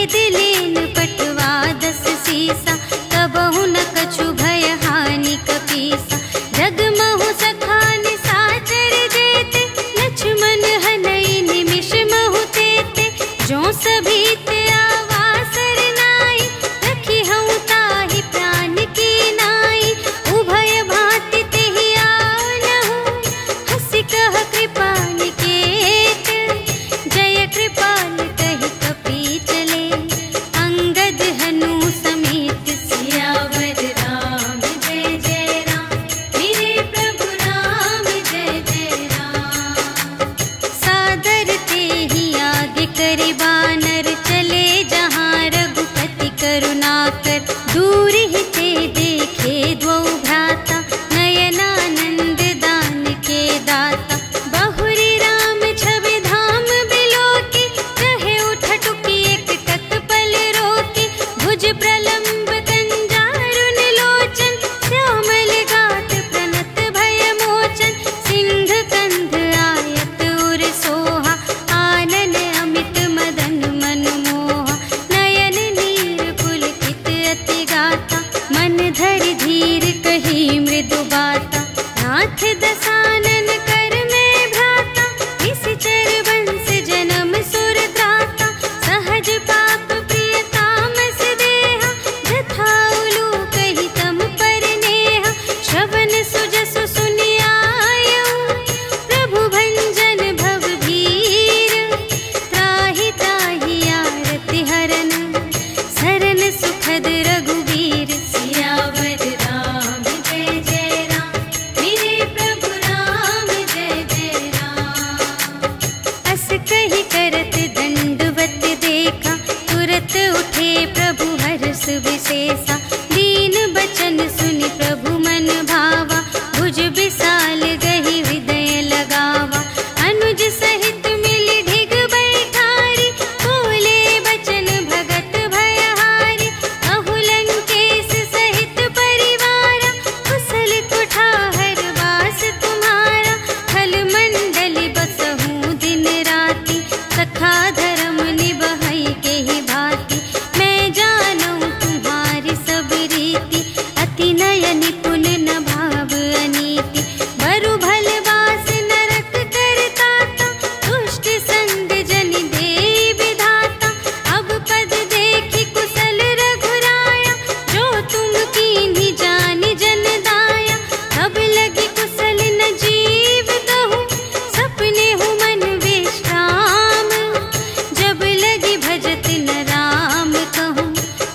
भेद लेन पटवा 10 सीसा, कबहु न कछु भय हानि कपीसा। जगमहु सखान साचर जेते, लक्ष्मण हनई निमिष महु तेते। जो सभीत आवासर नाई, रखी हूँ ताहि प्राण की नाई। उभय भांति तेहि आनहु, हंसी कह कृपाल केत। जय कृपाल कहि कपी चले, अंगद हनु समेत। सियावर राम जय जय राम, मेरे प्रभु राम जय जय राम। सादर तेहि आगे करे बानर, चले जहाँ रघुपति करुणाकर। दूर ही ते देखे द्वौ भ्राता, नयनानंद दान के दाता। बहुरी राम छवि धाम बिलोके, कहे उठ टुकी एक टक पल रोके। भुज प्रलंब कंजारुन लोचन, श्यामल गात प्रणत भय मोचन। सिंह कंध आयत उर सोहा, आनन अमित मदन मनमोहा। नयन नीर पुलकित अति गाता, मन धरि धीर कही मृदु बाता। नाथ दसानन कर में भ्राता, निश्चर वंश जन्म सुर त्राता। सहज पाप प्रिय तामस देहा, जथा उलूक ही तम पर नेहा। श्रवण सुजसु सुनियायऊ, प्रभु भंजन भव भीर। त्राहि त्राहि आरति हरन, सरन सुखद रघुवीर। सियावर राम जय जय राम, मेरे प्रभु राम जय जय राम। अस कहि करत दंडवत देखा, तुरत उठे प्रभु हर्ष विशेषा। दीन बचन सुनि प्रभु मन भावा, भुज विशाल गहि हृदय लगावा। अनुज सहित मिलि ढिग बैठारी, बोले बचन भगत भयहारी। कहु लंकेश सहित परिवारा, कुशल कुठार वास तुम्हारा। खल मंडली बसहु दिन राति, सखा धर्म निबहै केहि भांति। मैं जानूं तुम्हारी सब रीति, अति नय निपुण न भाव अनीति। बरु भल वास नरक करताता, दुष्ट संग जन देई विधाता। अब पद देखि कुशल रघुराया, जो तुम कीन्ही जानि जन दाया। तब लगी कुशल न जीव कहूँ, सपने हूँ मन विश्राम। जब लगी भजत न राम कहूँ,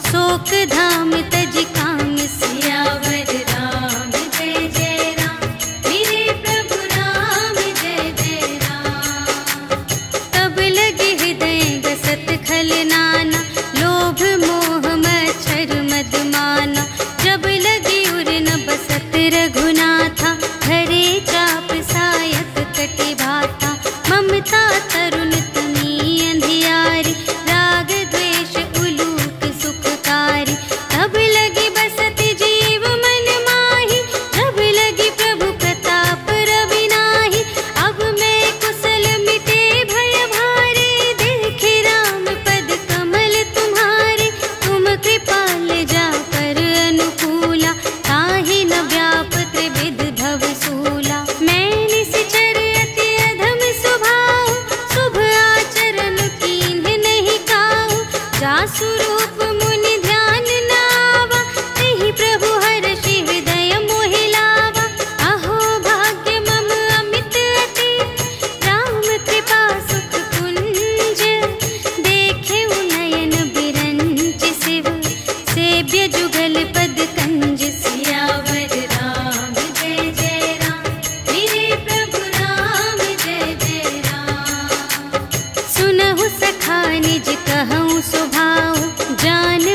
शोक धाम तज काम। सियावर राम जय जय राम, मेरे प्रभु राम जय जय राम। तब लगे हृदय गसत खल नाना, लोभ मोह मच्छर मद माना। जब लगी उर न बसत रघुनाथा, धरे चाप सायक कटि भाता। ममता तरुण तनी अंधियारी, राग द्वेष उलूक सुखकारी। तब लगी बसत जीव मन माही, जब लगी प्रभु प्रताप रवि नाही। अब मैं कुशल मिटे भय भारे, देखे राम पद कमल तुम्हारे। तुम कृपाल जा कर अनुकूला, ताहि न व्याप त्रिविध भव सूला। मैं निश्चर अति अधम स्वभाव, शुभ आचरण कीन्ह नहीं काहू। जासु रूप मुनि ध्यान न आवा, तेहि प्रभु हर्षि हृदय मोहि लावा। अहो भाग्य मम अमित अति, राम कृपा सुख कुंज। देखे नयन बिरंच शिव, सेव्य जुगल पद कंज। सियावर राम जय जय राम, मेरे प्रभु राम जय जय राम। सुनहु सखा निज कहूँ स्वभाव, जान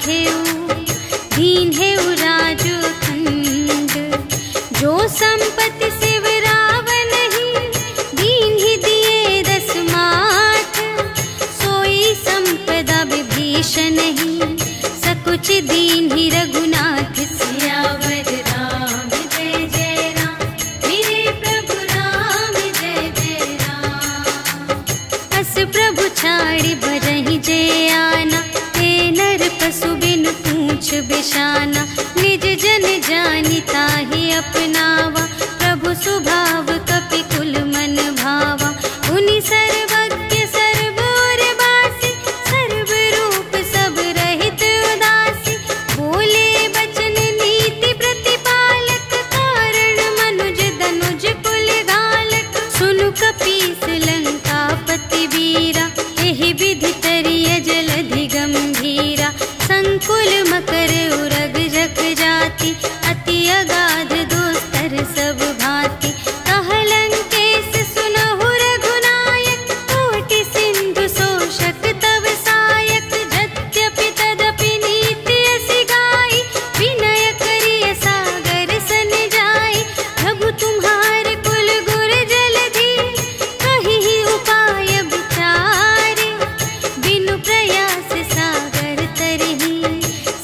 दीन है राजू खंड। जो संपत्ति शिव रावण ही दीन ही दिए 10 माथ। सोई संपदा विभीषण ही सकुच दीन ही रघुनाथ। सियावर राम जय जय राम, मेरे प्रभु राम जय जय राम। अस प्रभु छाड़ी भरहि जय आना, ते नर पशु बिनु पूछ बिशाना। निज जन जानि ताहि अपनावा, प्रभु स्वभाव कपि कुल मन भावा। उनि सर्वज्ञ सर्व और वासी, सर्व रूप सब रहित उदासी। बोले बचन नीति प्रतिपालक, कारण मनुज धनुज कुल घालक। सुनु कपीस लंकापति वीरा, एहि विधि तरिय जलधि गंभीरा। संकुल मकर उरग जख जाति, अति अगाध दोस्तर सब भांति। कहलंकेश सुनहु रघुनायक, कोटि सिंधु शोषक तव सायक। यद्यपि तदपि नीति असि गाई, विनय करिय सागर सन जाई। प्रभु तुम्हार कुल गुर जलधि, कहिहि उपाय विचारे। बिनु प्रयास सागर तरहि,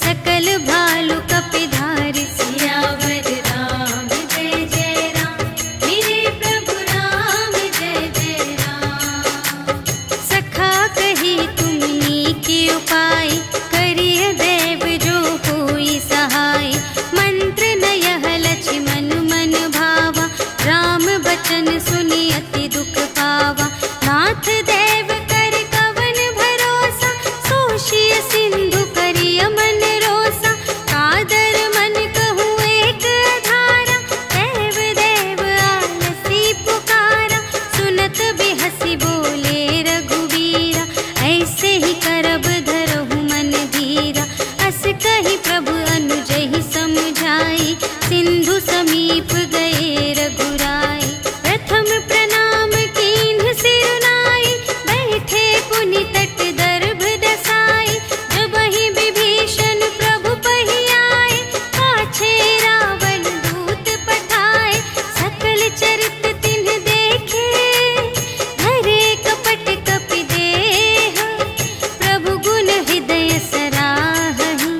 सकल भालु कपिधारि। सियावर राम जय जय राम, मेरे प्रभु राम जय जय राम। सखा कही तुमनी के उपाय, करिय देव जो कोई सहाय। मंत्र न यह लक्ष्मण मन भावा, राम बचन सुनि अति दुख पावा। नाथ देव कर कवन भरोसा, सोषिय सिंधु करिय मन रोसा। कादर मन कहूँ एक धारा, देव देव आलसी पुकारा। सुनत बिहसी बोले रघुवीरा, ऐसे ही करब धरहु मन धीरा। अस कही प्रभु अनुजहि समझाई, सिंधु समीप गए रघुराई। प्रथम प्रणाम कीन्ह सिरुनाई, बैठे पुनि तट दर्भ दसाई। जबहि विभीषण प्रभु पहि आए, पाछे रावण दूत पठाए। सकल चरित तिन्ह देखे, धरे कपट कपि देह। प्रभु गुण हृदय सराहहि,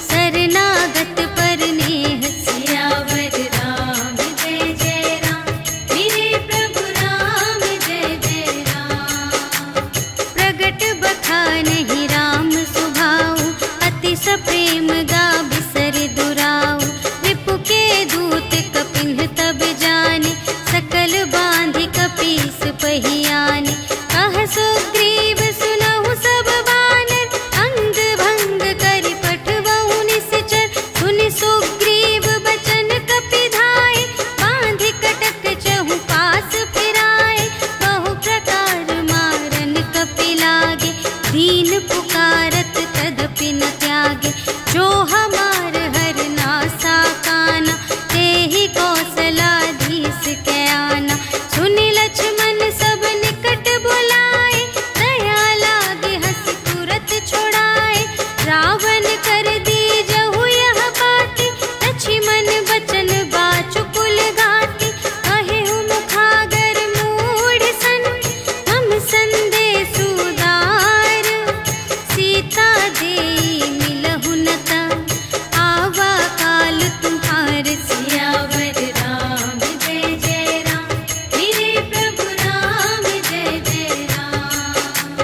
शरणागत पर नेह। सियावर राम जय जय राम, मेरे प्रभु राम जय जय राम। प्रगट बखानहि राम सुभाऊ, अति सप्रेम गा बिसर दुराऊ। रिपु के दूत कपिन्ह तब जाने, सकल बांधि कपीस पहि आने। कह सुग्रीव सुनहु सब बानर, अंग भंग करि पठवहु निश्चर। सुनि सुग्रीव बचन कपि धाय, बांधि कटक चहु पास फिराए। बहु प्रकार मारन कपि लागे, दीन पुकारत तदपि न त्यागे। जो हमार हर नासा काना, तेहि कौशलाधीश के आना। सुनि लक्ष्मण सब निकट बुलाए, दया लागे हँसि तुरत छुड़ाए। रावण कर दीजहु यह बाती, लक्ष्मण बचन बाचु कुल घाती। कहेहु मुखागर मूढ़ सन, हम संदेश उदार। सीता देई मिलहु न ता, आवा काल तुम्हार। सियावर राम जय जय राम, मेरे प्रभु राम जय जय राम।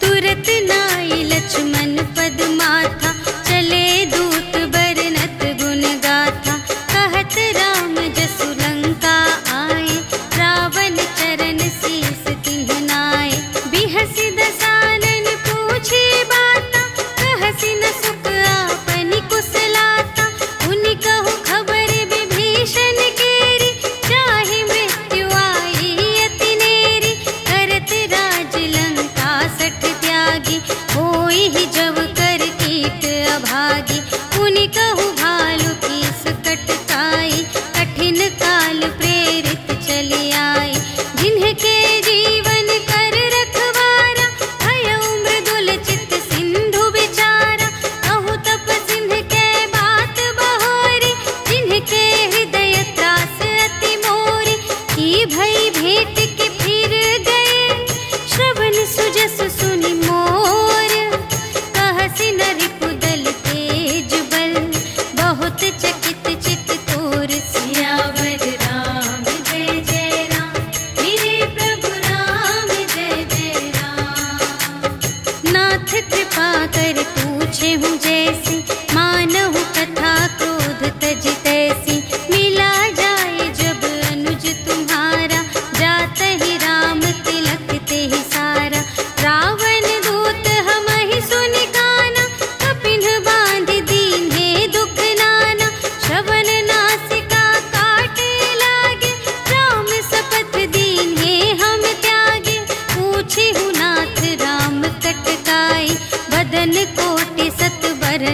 तुरत नाई लक्ष्मण पद माथा, चले दूत बरनत गुण गाथा। कहत राम जसु लंका आए, रावण चरण शीस तिन्ह नाए। बिहसि दसानन पूछे बाता, कहसि न सुख आपनि कुशलाता। उनि कहु खबर विभीषण केरी, चाहि मृत्यु आई अति नेरी। करत राज लंका सठ त्यागी, होई ही जब कर कीट अभागी। उनि कहु भालु की सकट काई, कठिन काल प्रेरित चली आई। जिन्हके जीवन कर रखवारा, भयउ मृदुल चित सिंधु विचारा। कहु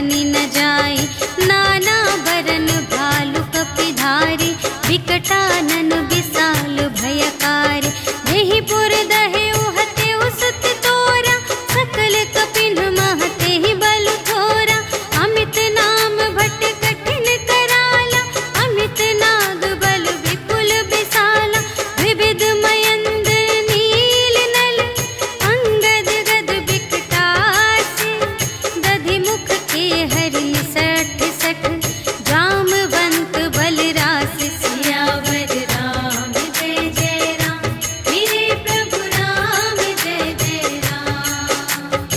कहनी न जाई। नाना बरन भालु कपिधारी, विकटानन विशाल भयकारी। देहि पुर दहे उहते उसत तोरा, सकल कपिन महते ही बल थोरा। अमित नाम भट कठिन कराला, अमित नाग बल विपुल विशाला। विविध मयंद्र नील नल, अंगद गद विकटासी। दधि मुख के हरि सठ सठ, जामवंत बलरास। सियावर राम जय जय राम, मेरे प्रभु राम जय जय राम।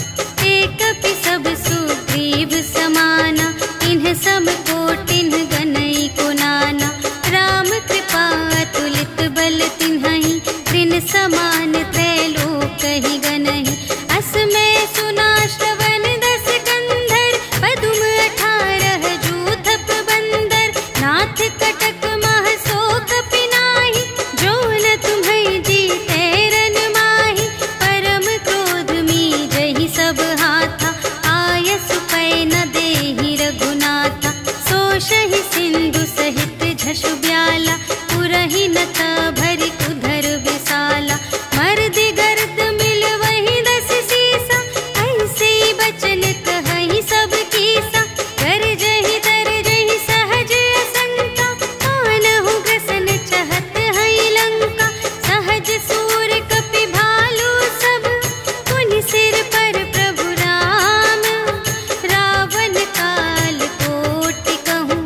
एक कपि सब सुग्रीव समाना, इन्ह सम कोटिन गनई को नाना। राम कृपा अतुलित बल तिन्हहि, त्रिन समान त्रैलोकहि गनहि। अस में सुना श्रवण दस कंधर, पदुम 18 जूथप बंदर। नाथ कटक मह शोक पिनाहि, जो न तुम्है जीते रन माहि। परम क्रोध मीजहि सब हाथा, आयसु पै न देहि रघुनाथा। सोषहि सिंधु सहित झषु ब्याला, पुरहि नत भरि उधर विशाला। मर्दि गर्द मिल वही 10 सीसा, ऐसे बचन कहहि सब कीसा। गरजहि तरजहि सहज असंका, कानहु ग्रसन चहत हई लंका। सहज सूर कपि भालु सब, पुनि सिर पर प्रभु राम। रावण काल कोटि कहूँ,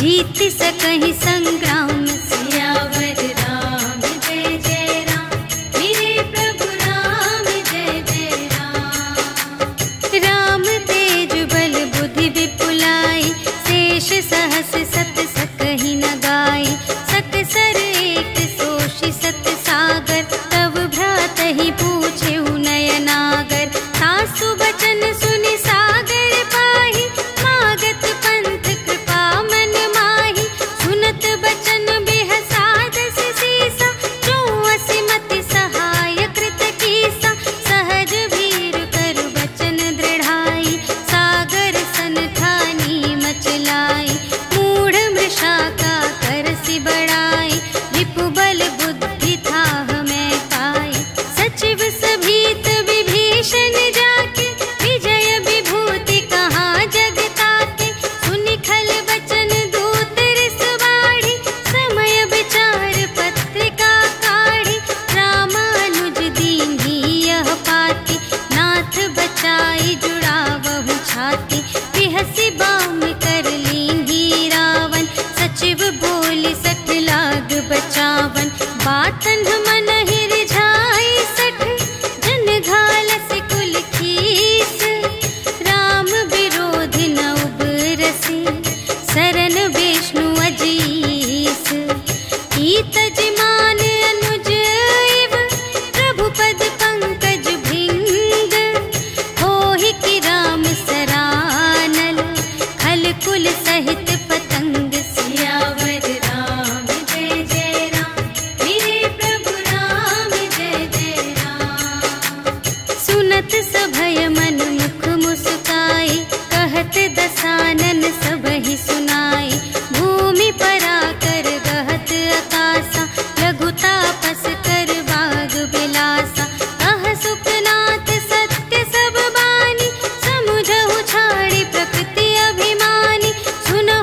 जीत सकहि संग्राम। सियावर राम जय जय राम, मेरे प्रभु राम जय जय राम। राम तेज बल बुद्धि विपुलाई, शेष सहस सत सकहि न गाई। सकसर एक सोषि सत सागर, तब भ्रातहि पूछेउ नयनागर। सासु बचन सुनि सागर पाहि, मागत पंथ कृपा मन माहि। सुनत बचन बिहसा 10 सीसा, जो असिमति सहाय कृत कीसा। सहज भीर करु बचन दृढ़ाई, सागर सन ठानी मचलाई। मूढ़ मृषा का करसि बड़ाई, रिपु बल बुद्धि थाह में पाई। सचिव सभीत विभीषण जाके, विजय विभूति कहाँ जग ताके। सुनि खल बचन दूत रिस बाढ़ी, समय विचार पत्रिका काढ़ी। रामानुज दीन्ही यह पाती, नाथ बचाई जुड़ावहु छाती। बिहसि बाम कर लीन्ही रावण, सचिव बोलि 60 लाग बचावन। बातन मन रिझाई 60, जन घालसि कुल खीस। राम विरोधि न उबरसि, सरन विष्णु अजीस। ईतज मान अनुज इव, प्रभु पद पंकज भृंग। होहि कि राम सरानल, खल कुल सहित पतंग। सियावर राम जय जय राम, मेरे प्रभु राम जय जय राम। सुनत सभय मन मुख मुस्काई, कहत दसानन सबहि सुनाई। भूमि पराकर गहत आकासा, लघु तापस कर बाग बिलासा। कह सुखनाथ सत्य सब बानी, समुझहु छाड़ी प्रकृति अभिमानी। सुनहु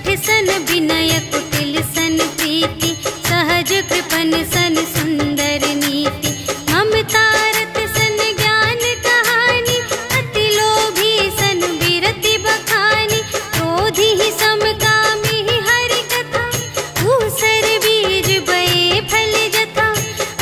शठ सन विनय कुटिल सन प्रीति, सहज कृपन सन सुंदर नीति, ममता रत सन ज्ञान कहानी, अति लोभी सन विरति बखानी, क्रोधी ही समकामी ही हरि कथा, ऊसर बीज बये फल जथा,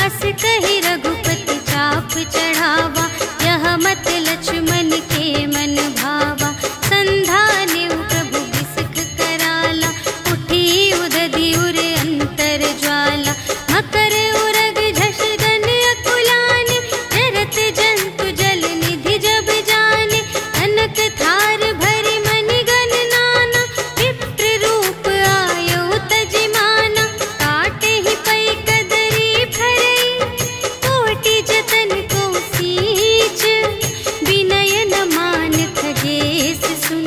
अस कहि रघुपति चाप चढ़ावा, यह मत लक्ष्मण के मन भावा, संधाने प्रभु बिसख कराला, उठी उदधि उर अंतर ज्वाला, मकर उरग झष गन अकुलाने, जरत जंतु जल निधि जब जाने, कनक थार भरि मनि गण नाना, विप्र रूप आयो तजिमाना, काटे ही पै कदरी फरई, कोटि जतन को सींच, विनय न मान खगेश सुन,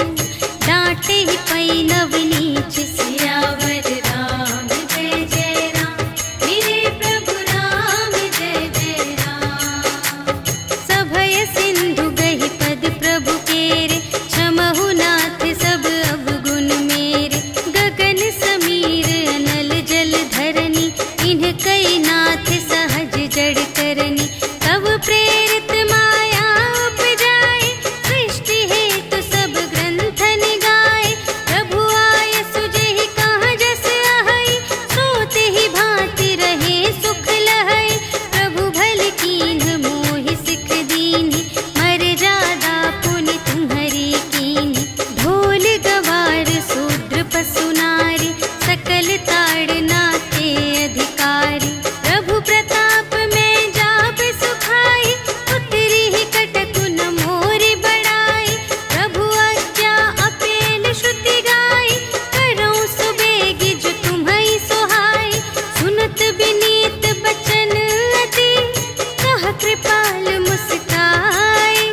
डांटे ही पै नव नीच, सियावर राम जय जय राम, मेरे प्रभु राम जय जय राम। सभय सिंधु गहि पद प्रभु केरे, क्षमहु नाथ सब अवगुण मेरे, गगन समीर अनल जल धरनी, इन्ह कई नाथ सहज जड़ करनी, तब प्रेरित माया उपजाए, सृष्टि हेतु सब ग्रंथन गाए, प्रभु आय सुजेहि कहाँ जस अहै, सोते ही भांति रहे सुख लहै, प्रभु भल कीन्ह मोहि सिख दीन्हि, मर जादा पुनि तुम्हरी कीन्हि, ढोल गवार शूद्र पशु नारी, सकल ताड़ना ते अधिकारी, प्रभु प्रताप में जाप सुखाई, उतरी ही कटकु न मोरि बड़ाई, प्रभु आज्ञा अपेल श्रुति गाई, करऊँ सुबेगी जो तुम्है सोहाई, सुनत विनीत बचन अति, कह कृपाल मुस्काई,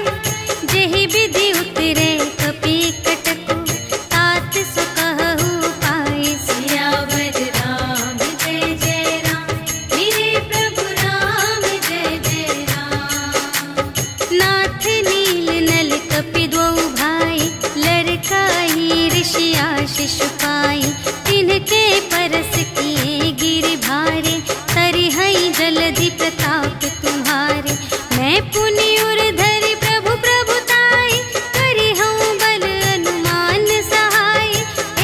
जेहि विधि उतरे कपि कटकु, तात सो कहु पाई, सियावर राम जय जय राम, मेरे प्रभु राम जय जय राम। नाथ नील नल कपि द्वौ भाई, लरकाई ऋषि आशीष पाई, तिनके परस किए गिरि भारे, तरिहै जलधि प्रताप तुम्हारे, मैं पुनि उर धरि प्रभु प्रभुताई, करिहउँ बल अनुमान सहाय,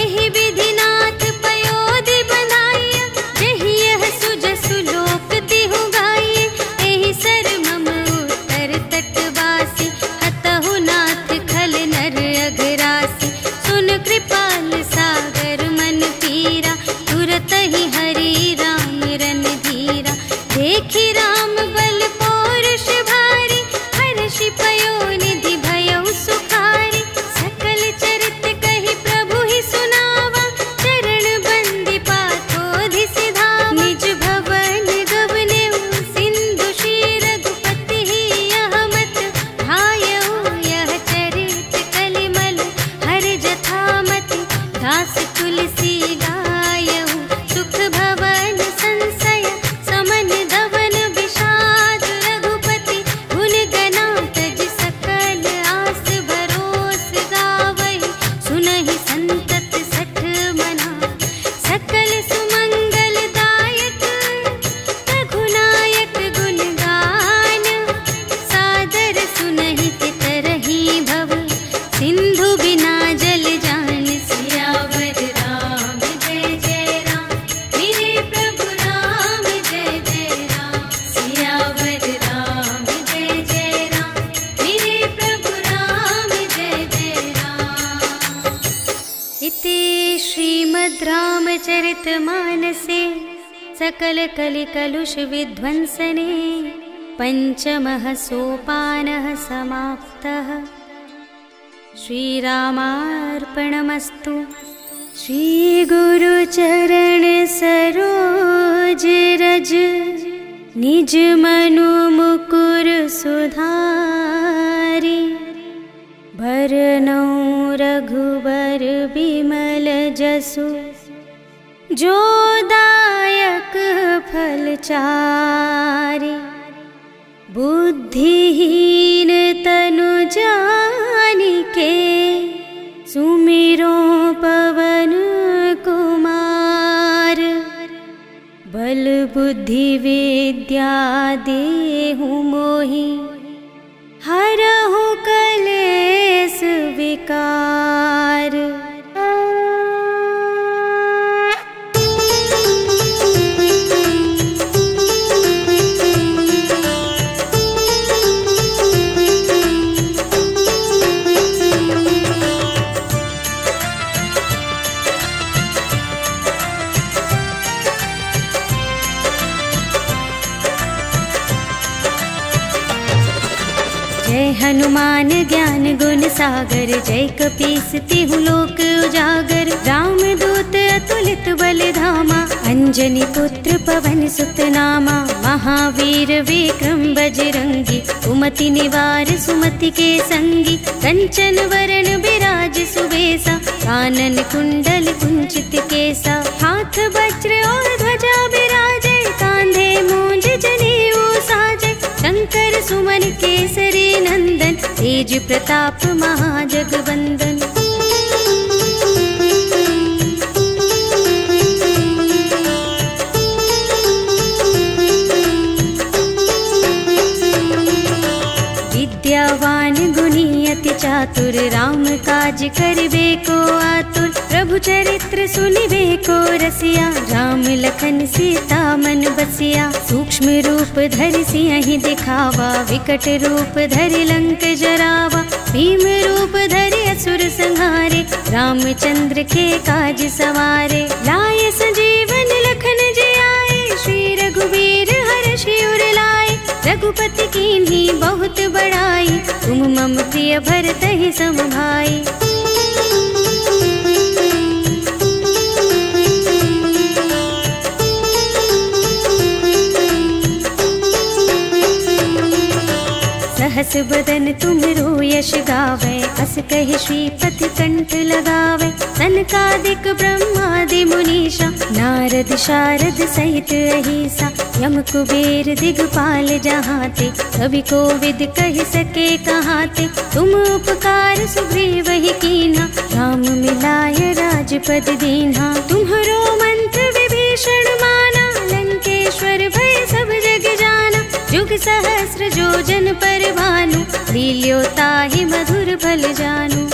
एहि विधि नाथ पयोधि बनाय, जेहि यह सुजसु लोक तिहु गाये, एहि सर मम उत्तर तटवासी, हतहु नाथ खल नर अघरासी, सुन कृपाल सागर मन पीरा, तुरत ही हरि राम रन धीरा, देखि राम बल पौरुष भारी, हर्षि पयो निधि भयउ सुखारी, सकल चरित कहि प्रभु ही सुनावा, चरण बंदी पाथोधि सिधावा, निज भवन गवनेउ सिंधु श्री रघुपति ही, यह मत भायउ यह चरित कलिमल हर जथामति, दास तुलसी गायउ, सुख भवन संशय समन धवन विषाद, रघुपति गुण गना तज सकल आस भरोस गावहि, सुनहि संतत सठ मना, सकल सुमंगल दायक, रघुनायक गुण गान, सादर सुनहि तितरहि भव, सिंधु बिना जल जान, सियावर राम जय जय राम, मेरे प्रभु राम जय जय राम, सियावर राम जय जय राम, मेरे प्रभु राम जय जय राम। इति श्रीमद् रामचरितमानसे सकल कलि कलुष विध्वंसने, पंचमः सोपानः समाप्तः। श्रीरामार्पणमस्तु। श्री गुरु चरण सरोज रज, निज मनु मुकुर सुधारी, भरनउँ रघुबर बिमल जसु, जो दायक फल चारि। बुद्धिहीन तनु जानिके, सुमिरो पवन बुद्धि विद्या देहु मोहि, हरहु कलेस विकार। जय हनुमान ज्ञान गुण सागर, जय कपीस तिहु लोक उजागर। राम दूत अतुलित बल धामा, अंजनी पुत्र पवन सुत नामा। महावीर विक्रम बजरंगी, कुमति निवार सुमति के संगी। कंचन वरण बिराज सुबेसा, कानन कुंडल कुंचित केसा। हाथ वज्र और ध्वजा बिराजे, कांधे मूंज जनेऊ साजे। शंकर सुमन केसरी नंदन, तेज प्रताप महाजगवंदन। विद्यावान गुणी अति चातुर, राम काज करिबे को आतुर। प्रभु चरित्र सुनिबे को रसिया, राम लखन सीता मन बसिया। सूक्ष्म रूप धरि सियहि दिखावा, विकट रूप धरि लंक जरावा। भीम रूप धरि असुर संहारे, रामचंद्र के काज सवारे। लाए संजीवन लखन जियाए, श्री रघुवीर हर्षि उर लाए। रघुपति कीन्ही बहुत बड़ाई, तुम मम प्रिय भरतहि सम भाई। सहस बदन तुमरो यश गावे, अस कहि श्रीपति कंठ लगावे। सनकादिक ब्रह्मादि मुनीषा, नारद शारद सहित अहिसा। यम कुबेर दिगपाल जहाते, कवि कोविद कहि सके कहाते। तुम उपकार सुग्रीव ही कीन्हा, राम मिलाय राजपद दीन्हा। तुम्हरो मंत्र विभीषण माना, लंकेश्वर भय सब जग जाना। जुग सहस्र जो जन पर भानु, लील्यो ताहि मधुर फल जानू।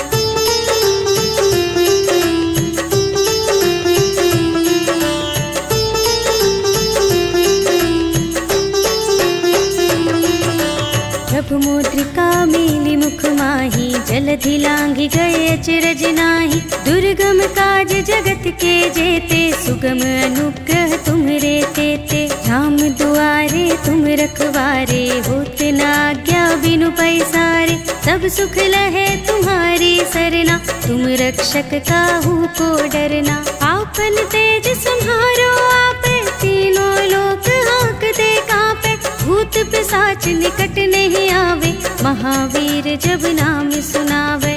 प्रभु मुद्रिका मेलि मुख माहि, जलधि लांघि गए अचरज नाहि। दुर्गम काज जगत के जेते, सुगम अनुग्रह तुम्हरे तेते। राम दुआरे तुम रखवारे, होत न आज्ञा बिनु पैसारे। सब सुख लहे तुम्हारी सरना, तुम रक्षक काहू को डरना। आपन तेज सम्हारो आपे, तीनों लोक हांकते कांपे। भूत पिशाच निकट नहीं आवे, महावीर जब नाम सुनावे।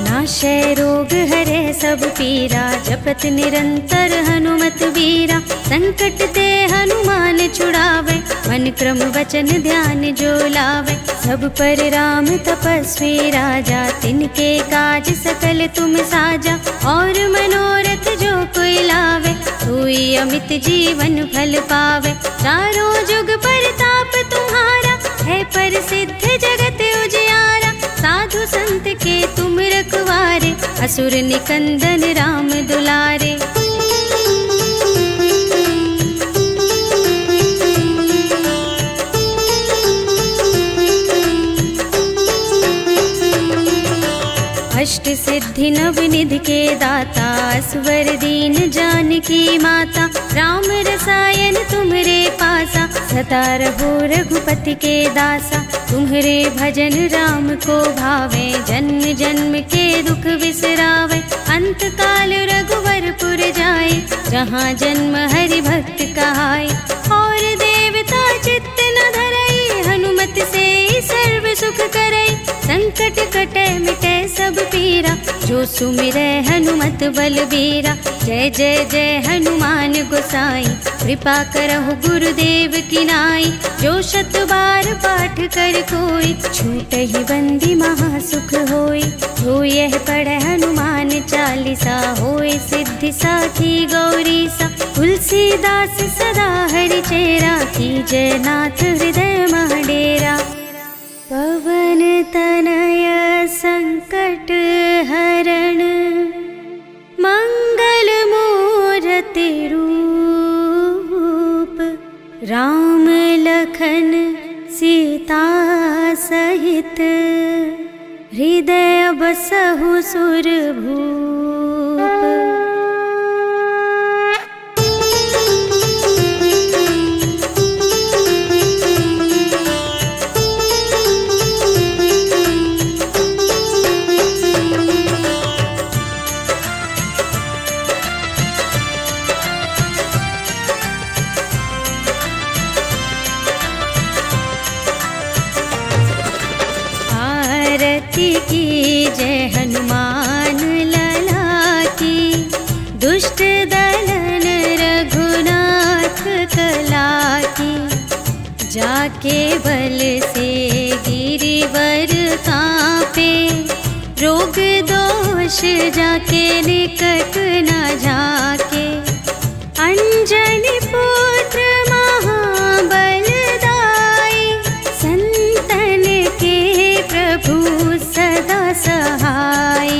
नाशय रोग हरे सब पीरा, जपत निरंतर हनुमत वीरा। संकट ते हनुमान छुड़ावे, मन क्रम वचन ध्यान जो लावे। सब पर राम तपस्वी राजा, तिनके काज सकल तुम साजा। और मनोरथ जो कोई लावे, सोई अमित जीवन फल पावे। चारों जुग परताप तुम्हारा, है प्रसिद्ध जगत उजियारा। साधु संत के तुम रखवारे, असुर निकंदन राम दुलारे। अष्ट सिद्धि नव निधि के दाता, स्वर दीन जानकी माता। राम रसायन तुम्हरे पासा, सदा रहो रघुपति के दासा। तुम्हरे भजन राम को भावे, जन्म जन्म के दुख बिसरावे। अंत काल रघुवरपुर जाए, जहाँ जन्म हरि भक्त कहाए। और देवता चित्त न धरई, हनुमत से सर्व सुख करई। संकट कटे मिटे सब पीरा, जो जो सुमिरै हनुमत बलबीरा। जय जय जय हनुमान गोसाई, कृपा करहु गुरुदेव की नाई। जो शत बार पाठ कर कोई, छूटहि बंदी महासुख होई। जो यह पढ़े हनुमान चालीसा, होय सिद्धि साखी गौरीसा। तुलसीदास सदा हरिचेरा, कीजय नाथ हृदय मह डेरा। पवन तनय संकट हरण, मंगल मूरति रूप। राम लखन सीता सहित, हृदय बसहु सुरभूप। की जय हनुमान लला की, दुष्ट दलन रघुनाथ कला की। जाके बल से गिरिवर कांपे, रोग दोष जाके निकट न झाके। अंजनी पुत्र महाबलदाई, संतन के प्रभु सदा सहाय।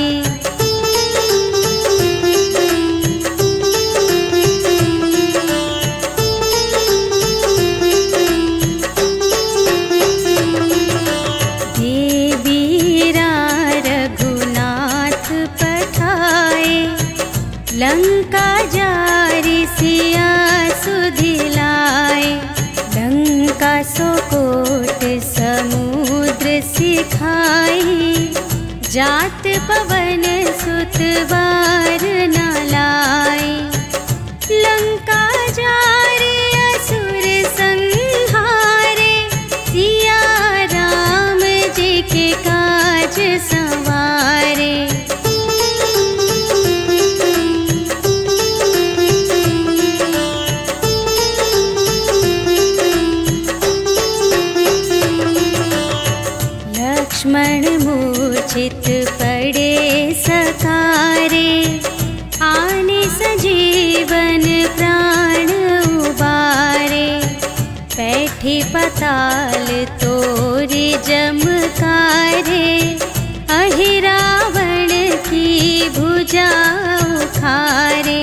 देवीरा रघुनाथ पठाए, लंका जारी सिया सुधिलाए। लंका सोकोट समुद्र सिखाई, जात पवन सुत बार न लाई। लंका जारी असुर संहारे, सिया राम जी के काज संवारे। लक्ष्मण मूर्छित पड़े सकारे, आने सजीवन प्राण उबारे। बैठी पताल तोरी जमकारे, अहि रावण की भुजा उखारे।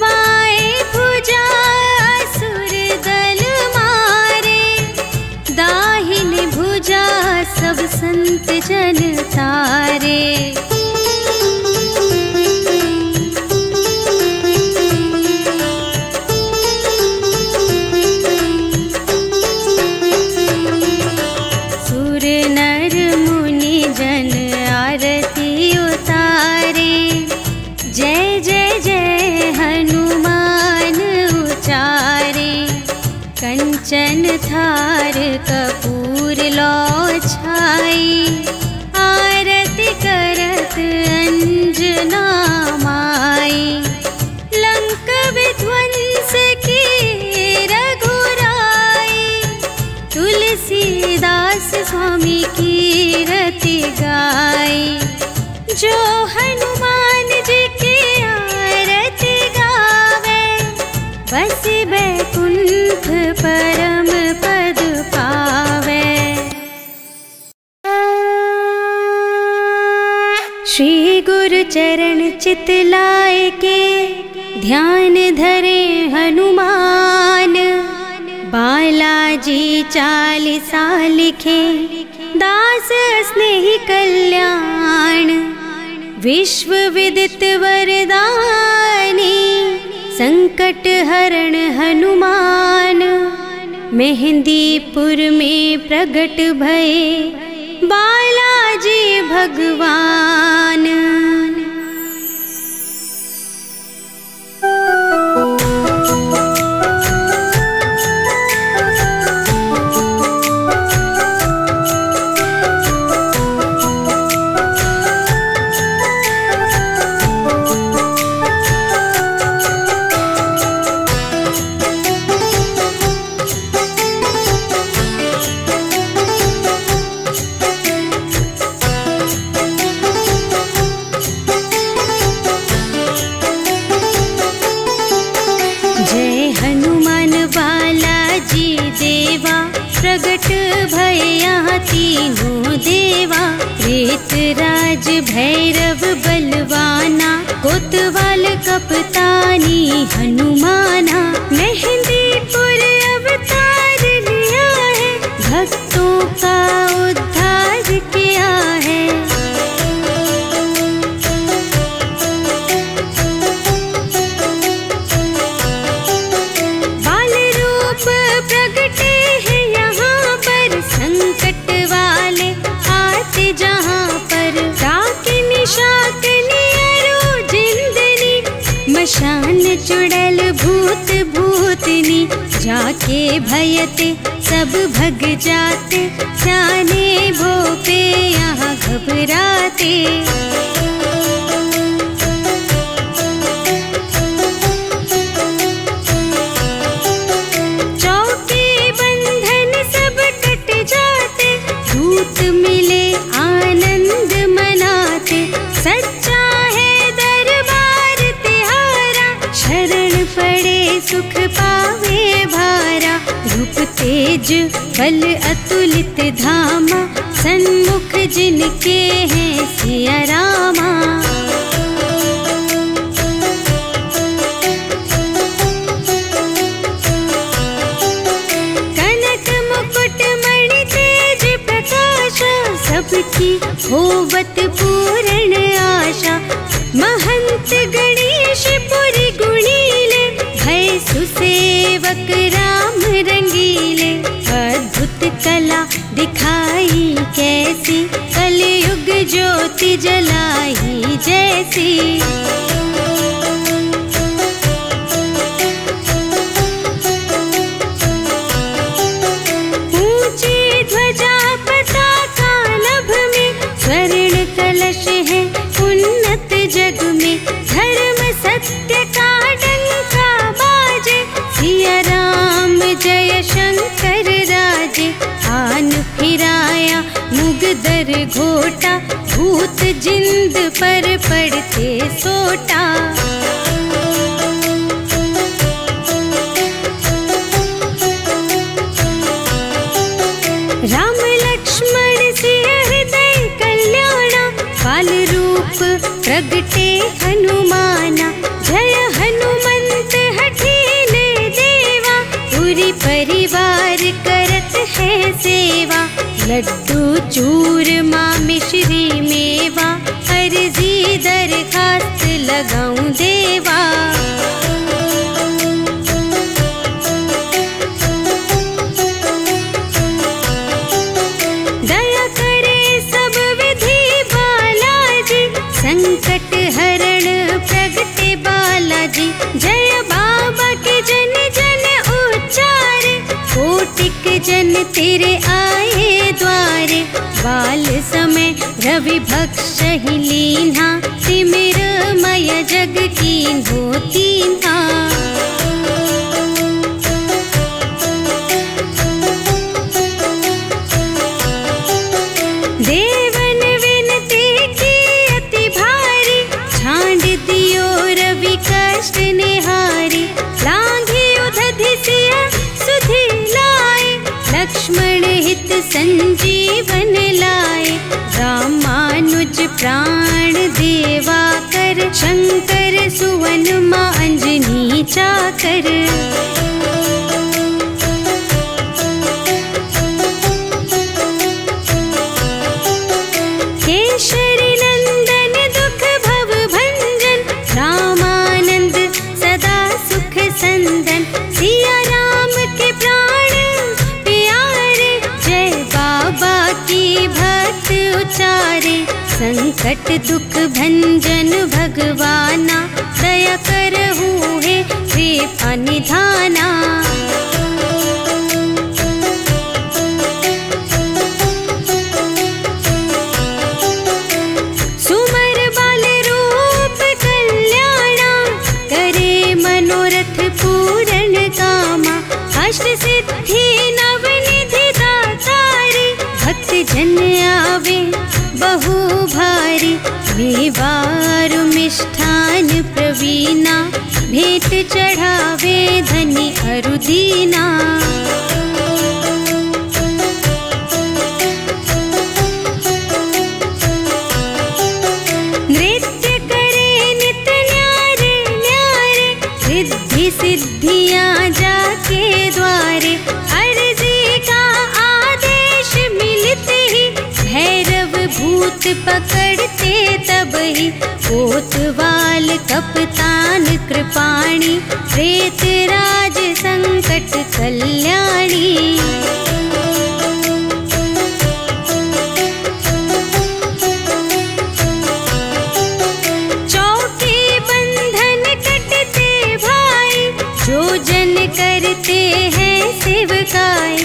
बाएं भुजा असुर दल मारे, दाहिन भुजा सब संत जन तारे। सुर नर मुनि जन आरती उतारे, जय जय जय हनुमान उचारे। कंचन थार कपूर लो छाई, आरती करत अंजना माई। लंक विध्वंस की रघुराई, तुलसीदास स्वामी की रति गाई। जो हनुमान जी की आरती गावे, बस बैकुंठ परम पद पावे। श्री गुरु चरण चित लाए के, ध्यान धरे हनुमान। बालाजी चालीसा लिखे, दास स्नेही कल्याण। विश्व विदित वरदानी, संकट हरण हनुमान। मेहंदीपुर में प्रगट भये, बालाजी भगवान। तीनों देवा, प्रेतराज भैरव बलवाना, कोतवाल कपतानी हनुमाना, मेहंदीपुर अवतार लिया है, भक्तों का उद्धार किया है। बाल रूप प्रगटे हैं यहाँ पर, संकट वाले आते जहाँ पर, डाकिनी शाकिनी अरो जिंदनी, मशान चुड़ैल भूत भूतनी, जाके भयते सब भग जाते, जाने भोपे यहाँ घबराते। चौके बंधन सब कट जाते, दूत मिले आनंद मनाते, सच्चा है दरबार तिहारा, शरण पड़े सुख पावे भारा, रूप तेज बल अतुलित धामा, सन्मुख जिनके हैं सिया रामा। कनक मुकुट मणि तेज प्रकाशा, सबकी होवत पूर्ण आशा, महंत गणेश पुरी गुणीले, भय सुसेवक राम रंगीले, अद्भुत कला दिखाई कैसी, कलयुग ज्योति जलाई जैसी। ऊंची ध्वजा पताका नभ में, स्वर्ण कलश है उन्नत जग में, धर्म सत्य का डंका बाजे, सिया राम जय शंकर राजे, आन फिराया मुगदर घोटा, भूत जिंद पर पड़ते सोटा। राम लक्ष्मण सिया हृदय कल्याणा, बाल रूप प्रगटे हनुमाना, जय हनुमंत हठीले देवा, पूरी परिवार करत है सेवा, लड्डू चूरमा मिश्री मेवा, अर्जी दरखास्त लगाऊं देवा। दया करे सब विधि बालाजी, संकट हरण प्रगटे बालाजी, जय बाबा के जन जन उच्चारे, कोटिक जन तेरे आए द्वारे, बाल समय रवि भक्ष ही लीन्हा, तिमिर मय जग कीन्हो तीन्हा। देवन विनती की अति भारी, छांड दियो रवि कष्ट निहारी, लांघी उधधि सिया सुधि लाए, लक्ष्मण हित संजीवन लाए, रामानुज प्राण देवा कर, शंकर सुवन मां अंजनी चाकर। केशरी नंदन दुख भव भंजन, रामानंद सदा सुख संदन, सिया राम के प्राण प्यारे, जय बाबा की भक्त उचारे, संकट दुख भंजन भगवाना, दया करहु है कृपा निधाना। सुमर बाल रूप कल्याणा, करे मनोरथ पूर्ण कामा, अष्ट सिद्धि नवनिधि दातारी, भक्त जन आवे बहु भारी, मेवार मिष्ठान प्रवीणा, भेंट चढ़ावे धनी अरुदीना। दूत पकड़ते तब ही, कोतवाल कप्तान कृपाणी, प्रेत राज संकट कल्याणी। चौके बंधन कटते भाई, जो जन करते हैं सेवकाई।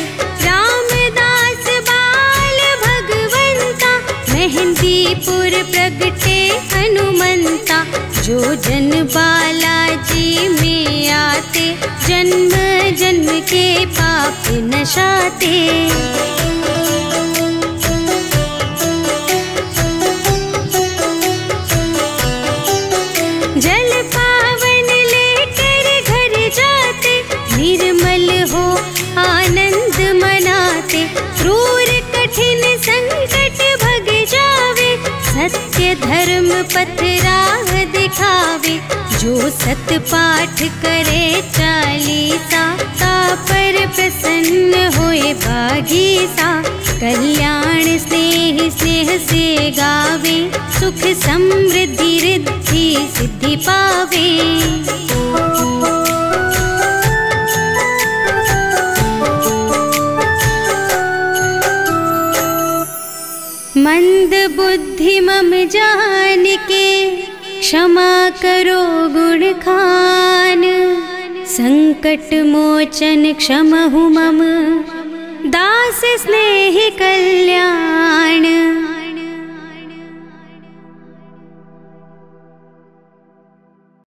रामदास बाल भगवंता, मेहंदीपुर प्रगटे हनुमंता। जो जन बालाजी में आते, जन्म जन्म के पाप नशाते। जल पावन लेकर घर जाते, निर्मल हो आनंद मनाते। क्रूर कठिन संकट भग जावे, सत्य धर्म पथ राह दिखावे। जो सत पाठ करे चालीसा, तापर प्रसन्न होए भागीसा। कल्याण स्नेह स्नेह से गावे, सुख समृद्धि रिद्धि सिद्धि पावे। मंद बुद्धि मम जान के, क्षमा करो गुण खान। संकट मोचन क्षमहु मम, दास स्नेह कल्याण।